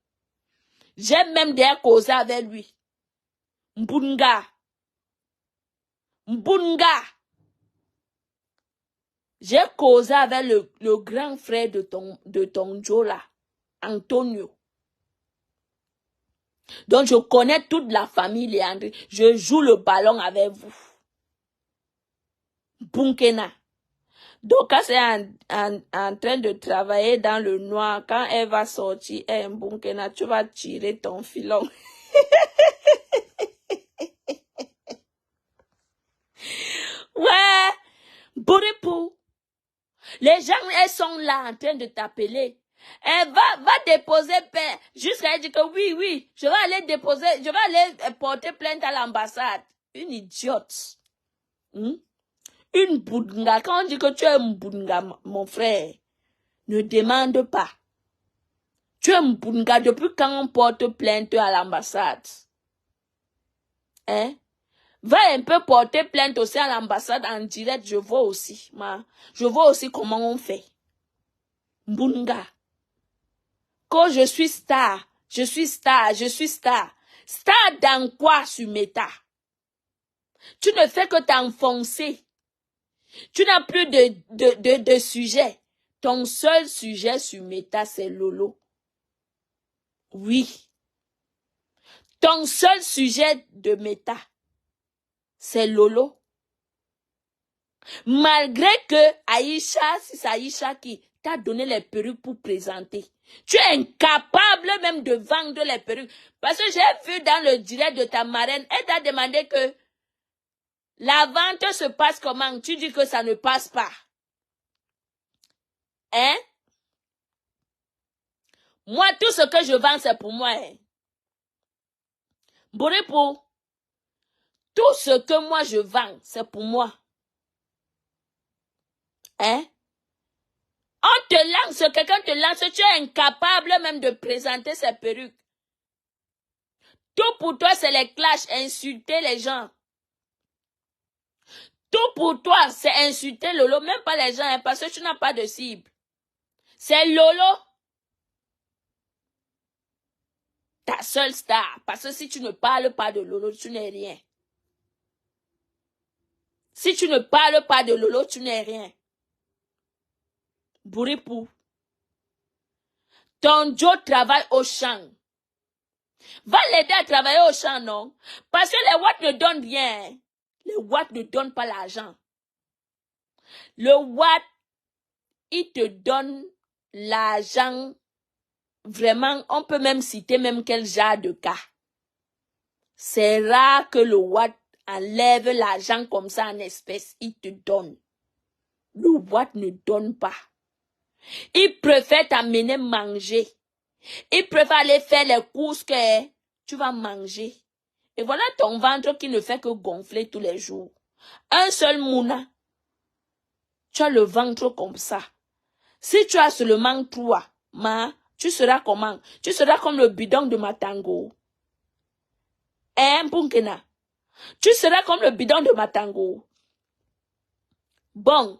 J'ai même déjà causé avec lui. Mbunga. J'ai causé avec le grand frère de ton Joe là, Antonio. Donc je connais toute la famille Léandri. Je joue le ballon avec vous. Bunkena. Donc quand c'est en train de travailler dans le noir, quand elle va sortir, Bunkena, tu vas tirer ton filon. Ouais, Bouripou. Les gens, elles sont là en train de t'appeler. Elle va déposer paix. Jusqu'à elle dit que oui, je vais aller porter plainte à l'ambassade. Une idiote. Une boudinga. Quand on dit que tu es un boudinga, mon frère, ne demande pas. Tu es un boudinga depuis quand on porte plainte à l'ambassade. Hein? Va un peu porter plainte aussi à l'ambassade en direct. Je vois aussi. Je vois aussi comment on fait. Mbunga. Quand je suis star. Star dans quoi sur Meta? Tu ne fais que t'enfoncer. Tu n'as plus de sujet. Ton seul sujet sur Meta, c'est Lolo. Oui. Ton seul sujet de Meta, c'est Lolo. Malgré que Aïcha, si c'est Aïcha qui t'a donné les perruques pour présenter. Tu es incapable même de vendre les perruques. Parce que j'ai vu dans le direct de ta marraine, elle t'a demandé que la vente se passe comment? Tu dis que ça ne passe pas. Hein? Moi, tout ce que je vends, c'est pour moi. Hein? Boripo, tout ce que moi je vends, c'est pour moi. Hein? On te lance, quelqu'un te lance, tu es incapable même de présenter ses perruques. Tout pour toi, c'est les clashs, insulter les gens. Tout pour toi, c'est insulter Lolo, même pas les gens, hein, parce que tu n'as pas de cible. C'est Lolo, ta seule star. Parce que si tu ne parles pas de Lolo, tu n'es rien. Si tu ne parles pas de Lolo, tu n'es rien. Bouripou. Ton Joe travaille au champ. Va l'aider à travailler au champ, non? Parce que les watts ne donnent rien. Les watts ne donnent pas l'argent. Le watt, il te donne l'argent. Vraiment, on peut même citer même quel genre de cas. C'est rare que le watt enlève l'argent comme ça en espèces. Il te donne. Le watt ne donne pas. Il préfère t'amener manger. Il préfère aller faire les courses que tu vas manger. Et voilà ton ventre qui ne fait que gonfler tous les jours. Un seul mouna. Tu as le ventre comme ça. Si tu as seulement toi, tu seras comment? Tu seras comme le bidon de Matango. Hein, Bunkena? Tu seras comme le bidon de Matango. Bon.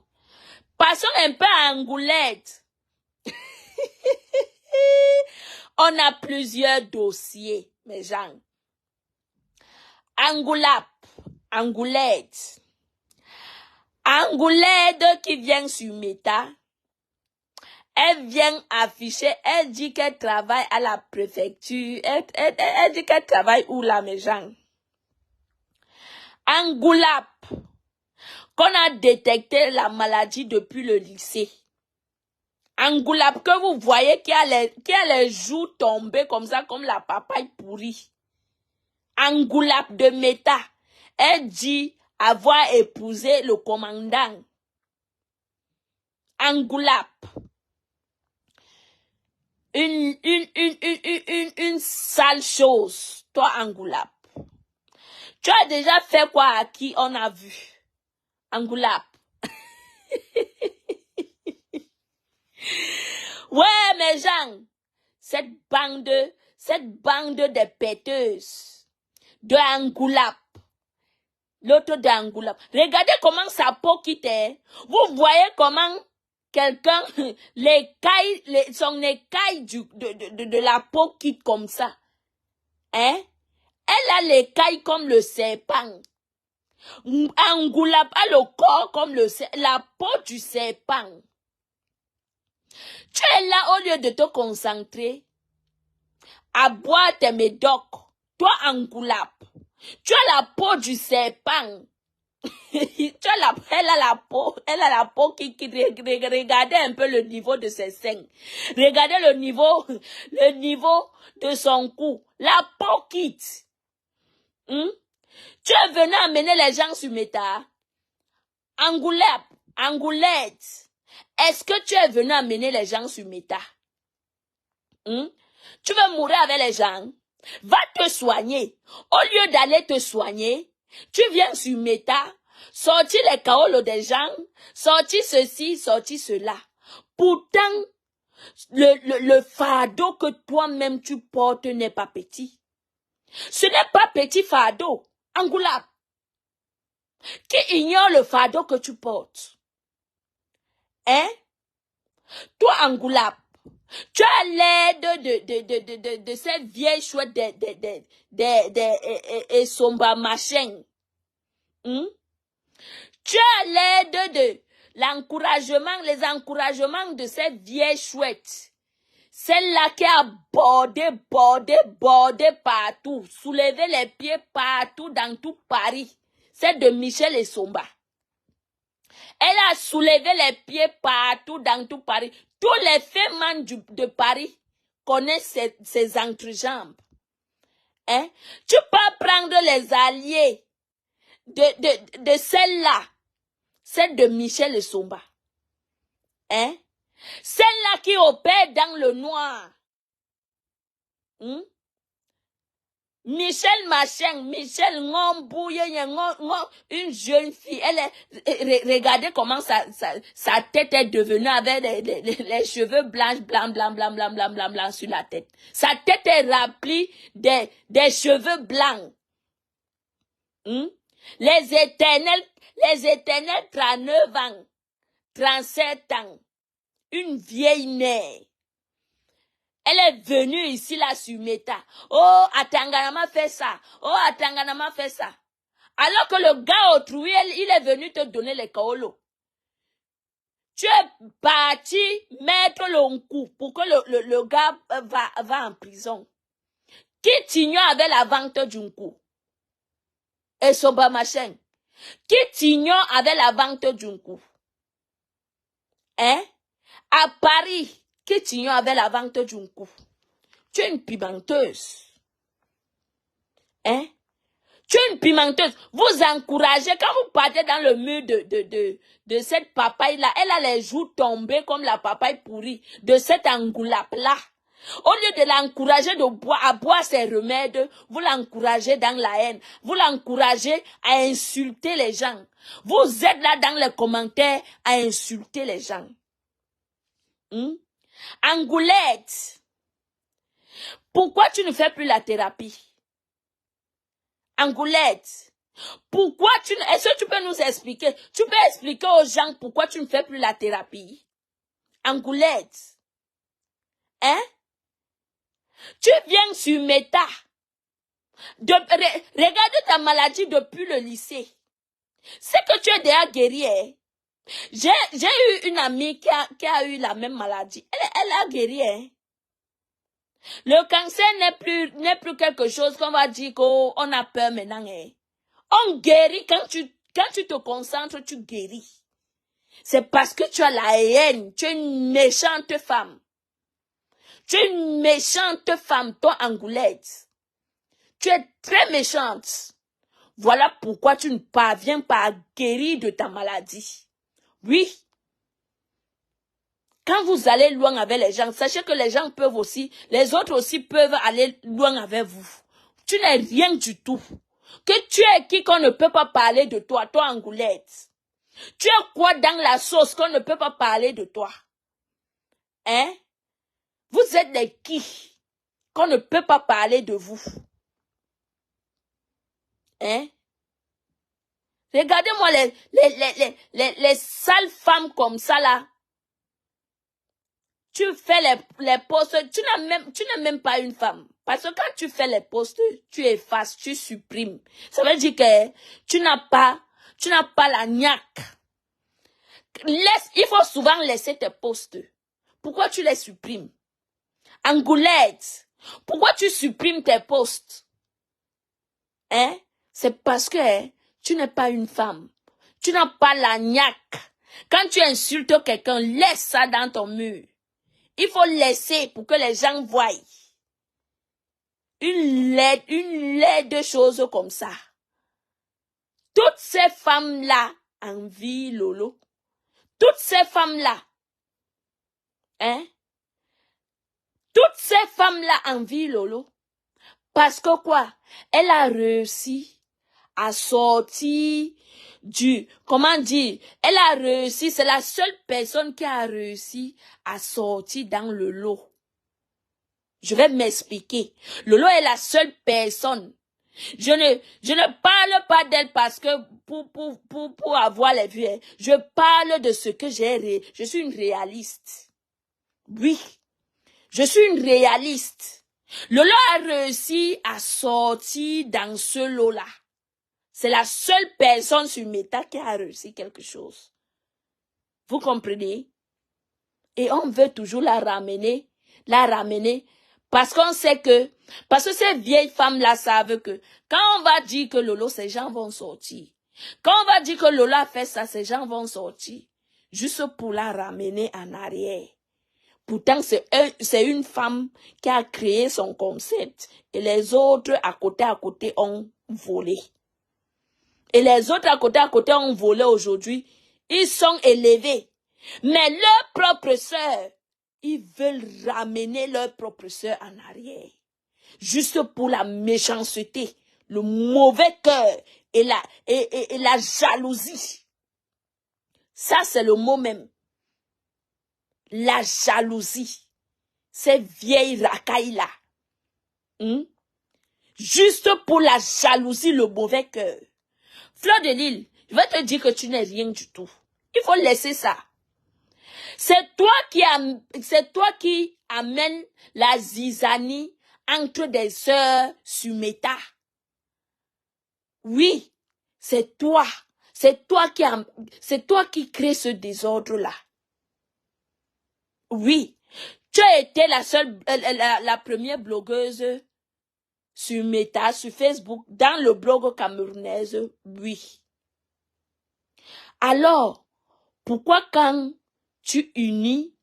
Passons un peu à Angoulette. On a plusieurs dossiers, mes gens. Angoulette. Angoulette qui vient sur Meta. Elle vient afficher, elle dit qu'elle travaille à la préfecture. Elle dit qu'elle travaille où là, mes gens? Angoulap, qu'on a détecté la maladie depuis le lycée. Angoulap, que vous voyez qui a les joues tombées comme ça, comme la papaye pourrie. Angoulap de Meta, elle dit avoir épousé le commandant. Angoulap. Une sale chose, toi Angoulap. Tu as déjà fait quoi à qui on a vu? Angoulap. Ouais, mes gens, cette bande de péteuses, de Angoulap, l'autre d'Angoulap. Regardez comment sa peau quitte. Vous voyez comment quelqu'un, son écaille de la peau quitte comme ça. Hein? Elle a l'écaille comme le serpent. Angoulap a le corps comme la peau du serpent. Tu es là au lieu de te concentrer à boire tes médocs. Toi, Angoulap, tu as la peau du serpent. Elle a la peau qui regardez un peu le niveau de ses seins. Regardez le niveau de son cou. La peau quitte. Tu es venu amener les gens sur Meta. Angoulette. Est-ce que tu es venu amener les gens sur Meta? Tu veux mourir avec les gens? Va te soigner. Au lieu d'aller te soigner, tu viens sur Meta, sortir les caolos des gens, sortir ceci, sortir cela. Pourtant, le fardeau que toi-même tu portes n'est pas petit. Ce n'est pas petit fardeau. Angoulap, qui ignore le fardeau que tu portes. Hein? Toi, Angoulap, tu as l'aide de cette vieille chouette et somba machin. Tu as l'aide de les encouragements de cette vieille chouette. Celle-là qui a bordé partout, soulevé les pieds partout dans tout Paris. C'est de Michel et Somba. Elle a soulevé les pieds partout dans tout Paris. Tous les femmes de Paris connaissent ses entrejambes. Hein? Tu peux prendre les alliés de celle-là, celle de Michel Somba. Hein? Celle-là qui opère dans le noir. Michel Machin, Michel Ngombouye, une jeune fille, elle est, regardez comment sa tête est devenue avec les cheveux blancs sur la tête. Sa tête est remplie des cheveux blancs. Les éternels 39 ans, 37 ans, une vieille mère. Elle est venue ici, là, sur Meta. Oh, Atanganama fait ça. Oh, Atanganama fait ça. Alors que le gars autrui, il est venu te donner les kaolo. Tu es parti mettre le coup pour que le gars va en prison. Qui t'ignore avec la vente d'un coup? Et Soba Machin. Qui t'ignore avec la vente d'un coup? Hein? À Paris. Qui t'ignore avec la vente d'un coup? Tu es une pimenteuse. Hein? Tu es une pimenteuse. Vous encouragez, quand vous partez dans le mur de cette papaye-là, elle a les joues tombées comme la papaye pourrie de cette angoulape-là. Au lieu de l'encourager à boire ses remèdes, vous l'encouragez dans la haine. Vous l'encouragez à insulter les gens. Vous êtes là dans les commentaires à insulter les gens. Angoulette, pourquoi tu ne fais plus la thérapie? Angoulette, pourquoi tu ne... Est-ce que tu peux nous expliquer? Tu peux expliquer aux gens pourquoi tu ne fais plus la thérapie? Angoulette, hein? Tu viens sur Meta. Regarde ta maladie depuis le lycée. C'est que tu es déjà guéri, hein? J'ai eu une amie qui a eu la même maladie. Elle a guéri, hein? Le cancer n'est plus quelque chose qu'on va dire qu'on a peur maintenant, hein? On guérit quand tu te concentres, tu guéris. C'est parce que tu as la haine. Tu es une méchante femme. Tu es une méchante femme, toi, Angoulette. Tu es très méchante. Voilà pourquoi tu ne parviens pas à guérir de ta maladie. Oui. Quand vous allez loin avec les gens, sachez que les gens peuvent aussi, les autres aussi peuvent aller loin avec vous. Tu n'es rien du tout. Que tu es qui qu'on ne peut pas parler de toi, toi Angoulette. Tu es quoi dans la sauce qu'on ne peut pas parler de toi? Hein? Vous êtes des qui qu'on ne peut pas parler de vous? Hein? Regardez-moi les sales femmes comme ça là. Tu fais les posts, tu n'es même pas une femme. Parce que quand tu fais les posts, tu effaces, tu supprimes. Ça veut dire que tu n'as pas la niaque. Il faut souvent laisser tes posts. Pourquoi tu les supprimes? Angoulette, pourquoi tu supprimes tes posts? Hein? C'est parce que tu n'es pas une femme. Tu n'as pas la niaque. Quand tu insultes quelqu'un, laisse ça dans ton mur. Il faut laisser pour que les gens voient. Une laide chose comme ça. Toutes ces femmes-là envient Lolo. Toutes ces femmes-là. Hein? Toutes ces femmes-là envient Lolo. Parce que quoi? Elle a réussi à sortir comment dire? Elle a réussi, c'est la seule personne qui a réussi à sortir dans le lot. Je vais m'expliquer. Lolo est la seule personne. Je ne parle pas d'elle parce que pour avoir les vues. Je parle de ce que j'ai. Je suis une réaliste. Oui. Je suis une réaliste. Lolo a réussi à sortir dans ce lot-là. C'est la seule personne sur Meta qui a réussi quelque chose. Vous comprenez? Et on veut toujours la ramener. Parce qu'on sait parce que ces vieilles femmes-là savent que quand on va dire que Lolo, ces gens vont sortir. Quand on va dire que Lola fait ça, ces gens vont sortir juste pour la ramener en arrière. Pourtant, c'est une femme qui a créé son concept et les autres à côté ont volé. Et les autres à côté ont volé aujourd'hui. Ils sont élevés. Mais leurs propres sœurs, ils veulent ramener leurs propres sœurs en arrière. Juste pour la méchanceté, le mauvais cœur et la jalousie. Ça, c'est le mot même. La jalousie. Ces vieilles racailles-là. Juste pour la jalousie, le mauvais cœur. Fleur de Lille, je vais te dire que tu n'es rien du tout. Il faut laisser ça. C'est toi qui amène la zizanie entre des sœurs Sumeta. Oui, c'est toi. C'est toi qui crée ce désordre-là. Oui, tu as été la première blogueuse sur Meta, sur Facebook, dans le blog camerounaise, oui. Alors, pourquoi quand tu unis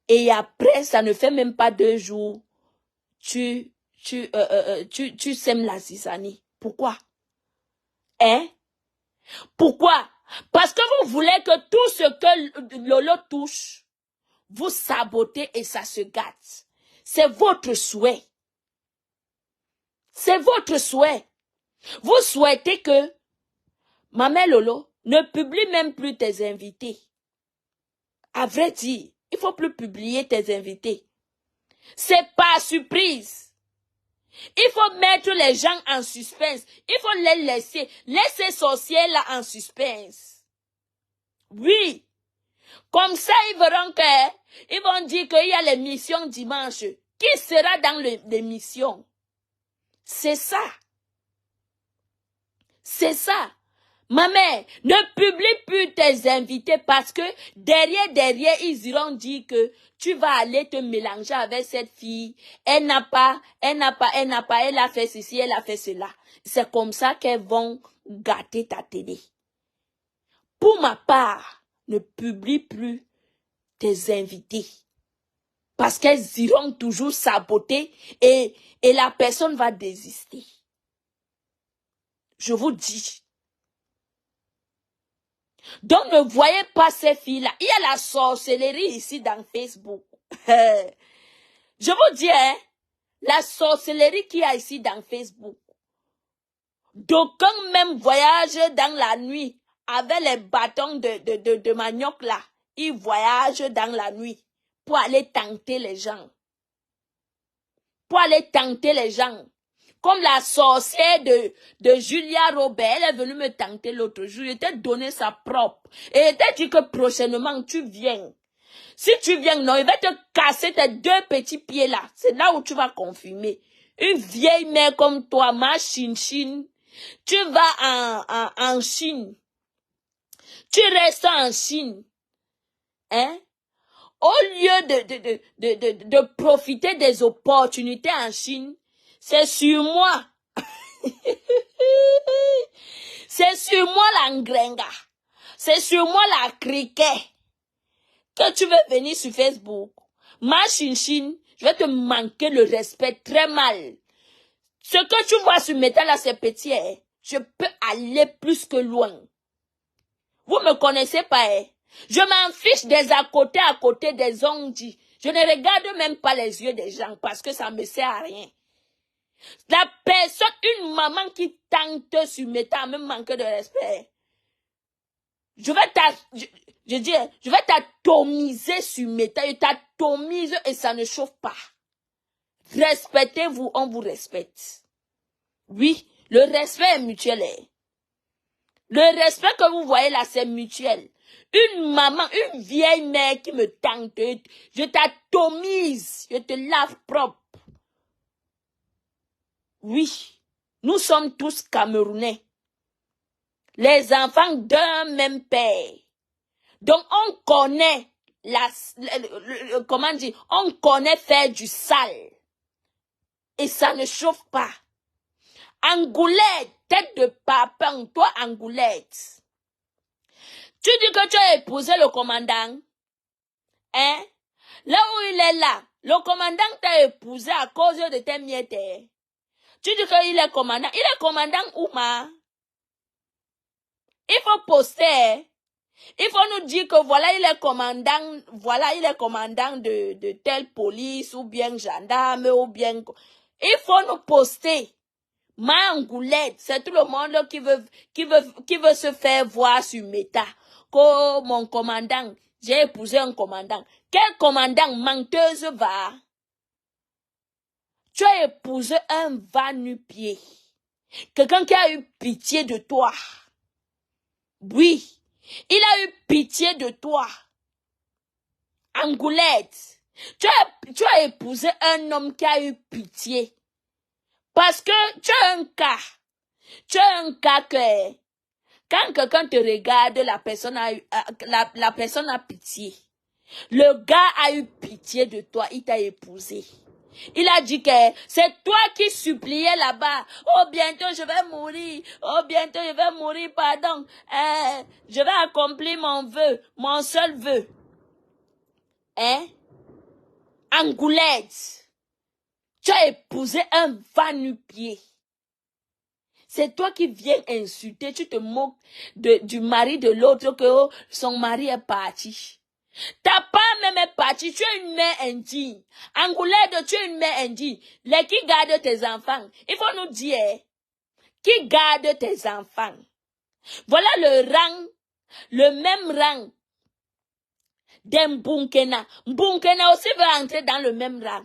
et après, ça ne fait même pas 2 jours, tu sèmes la zizanie? Pourquoi? Hein? Pourquoi? Parce que vous voulez que tout ce que Lolo touche, vous sabotez et ça se gâte. C'est votre souhait. C'est votre souhait. Vous souhaitez que Maman Lolo ne publie même plus tes invités. À vrai dire, il ne faut plus publier tes invités. C'est pas surprise. Il faut mettre les gens en suspense. Il faut les laisser. Laissez ces sorciers-là en suspense. Oui. Comme ça, ils verront ils vont dire qu'il y a l'émission dimanche. Qui sera dans l'émission? C'est ça. C'est ça. Ma mère, ne publie plus tes invités parce que derrière, ils iront dire que tu vas aller te mélanger avec cette fille. Elle a fait ceci, elle a fait cela. C'est comme ça qu'elles vont gâter ta télé. Pour ma part, ne publie plus tes invités. Parce qu'elles iront toujours saboter et la personne va désister. Je vous dis. Donc, ne voyez pas ces filles-là. Il y a la sorcellerie ici dans Facebook. Je vous dis, la sorcellerie qu'il y a ici dans Facebook. D'aucuns même voyagent dans la nuit avec les bâtons de manioc là. Ils voyagent dans la nuit pour aller tenter les gens. Pour aller tenter les gens. Comme la sorcière de Julia Robert, elle est venue me tenter l'autre jour. Je t'ai donné sa propre. Et elle t'a dit que prochainement, tu viens. Si tu viens, non, il va te casser tes 2 petits pieds là. C'est là où tu vas confirmer. Une vieille mère comme toi, ma chin-chin. Tu vas en Chine. Tu restes en Chine. Hein? Au lieu de profiter des opportunités en Chine, c'est sur moi. C'est sur moi la ngrenga. C'est sur moi la criquet. Que tu veux venir sur Facebook. Ma chin-chin, je vais te manquer le respect très mal. Ce que tu vois sur Meta là, c'est petit. Je peux aller plus que loin. Vous me connaissez pas. Je m'en fiche des à côté des ongles. Je ne regarde même pas les yeux des gens parce que ça me sert à rien. La personne, une maman qui tente sur Meta me manque de respect. Je vais t'atomiser sur Meta. Je t'atomise et ça ne chauffe pas. Respectez-vous, on vous respecte. Oui, le respect est mutuel. Le respect que vous voyez là, c'est mutuel. Une maman, une vieille mère qui me tente, je t'atomise, je te lave propre. Oui, nous sommes tous Camerounais. Les enfants d'un même père. Donc on connaît comment dire, on connaît faire du sale. Et ça ne chauffe pas. Angoulême, tête de papin, toi, Angoulette. Tu dis que tu as épousé le commandant. Hein? Là où il est là, le commandant t'a épousé à cause de tes miettes. Tu dis qu'il est commandant. Il est commandant où, ma? Il faut poster. Il faut nous dire que voilà, il est commandant de telle police, ou bien gendarme, ou bien... Il faut nous poster. Ma Angoulette, c'est tout le monde qui veut se faire voir sur Meta. Que mon commandant, j'ai épousé un commandant. Quel commandant menteuse va? Tu as épousé un va-nu-pied. Quelqu'un qui a eu pitié de toi. Oui, il a eu pitié de toi. Angoulette, tu as épousé un homme qui a eu pitié. Parce que tu as un cas. Tu as un cas que quand quelqu'un te regarde, la personne a pitié. Le gars a eu pitié de toi, il t'a épousé. Il a dit que c'est toi qui suppliais là-bas. Oh, bientôt je vais mourir. Oh, bientôt je vais mourir, pardon. Je vais accomplir mon vœu, mon seul vœu. Hein? Angoulette, tu as épousé un va-nu-pied. C'est toi qui viens insulter, tu te moques du mari de l'autre que oh, son mari est parti. Ta part même est partie, tu es une mère indigne. Angoulette, tu es une mère indigne. Les qui gardent tes enfants? Il faut nous dire, qui garde tes enfants? Voilà le rang, le même rang d'Mbunkena. Mbunkena aussi veut entrer dans le même rang.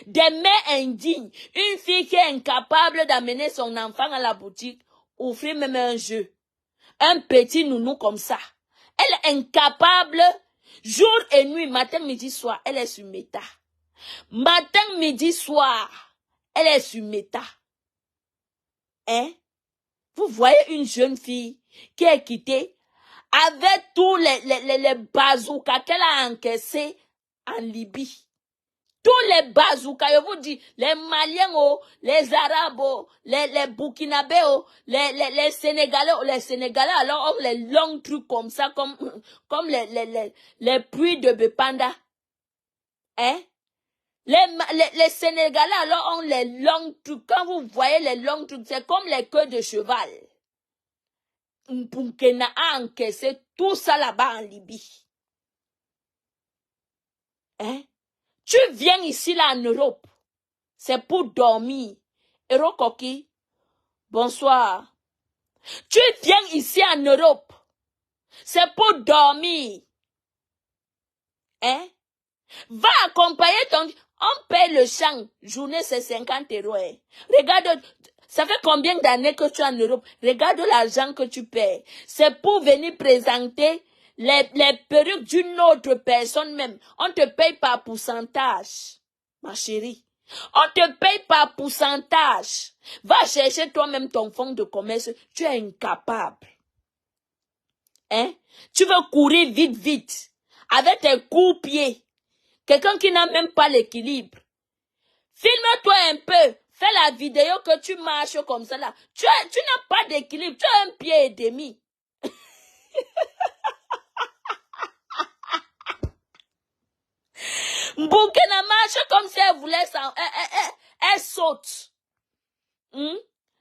Des mères indignes. Une fille qui est incapable d'amener son enfant à la boutique, offrir même un jeu. Un petit nounou comme ça. Elle est incapable. Jour et nuit, matin, midi, soir, elle est sur Meta. Matin, midi, soir, elle est sur Meta. Hein? Vous voyez une jeune fille qui est quittée avec tous les bazookas qu'elle a encaissés en Libye. Tous les bazookas, je vous dis, les Maliens, oh, les Arabes, oh, les Burkinabés, oh, les Sénégalais, alors ont les longs trucs comme ça, comme les puits de Bepanda. Hein? Les Sénégalais, alors ont les longs trucs. Quand vous voyez les longs trucs, c'est comme les queues de cheval. Mpunkena a encaissé tout ça là-bas en Libye. Hein? Tu viens ici là en Europe, c'est pour dormir. Erokoki, bonsoir. Tu viens ici en Europe, c'est pour dormir. Hein? Va accompagner ton... On paye le champ, journée c'est 50 €. Hein. Regarde, ça fait combien d'années que tu es en Europe? Regarde l'argent que tu payes. C'est pour venir présenter les perruques d'une autre personne même. On te paye par pourcentage, ma chérie. On te paye par pourcentage. Va chercher toi-même ton fonds de commerce. Tu es incapable. Hein? Tu veux courir vite, vite. Avec tes coups-pieds. Quelqu'un qui n'a même pas l'équilibre. Filme-toi un peu. Fais la vidéo que tu marches comme ça là. Tu n'as pas d'équilibre. Tu as un pied et demi. Mbukena marche comme si elle voulait ça. Elle saute.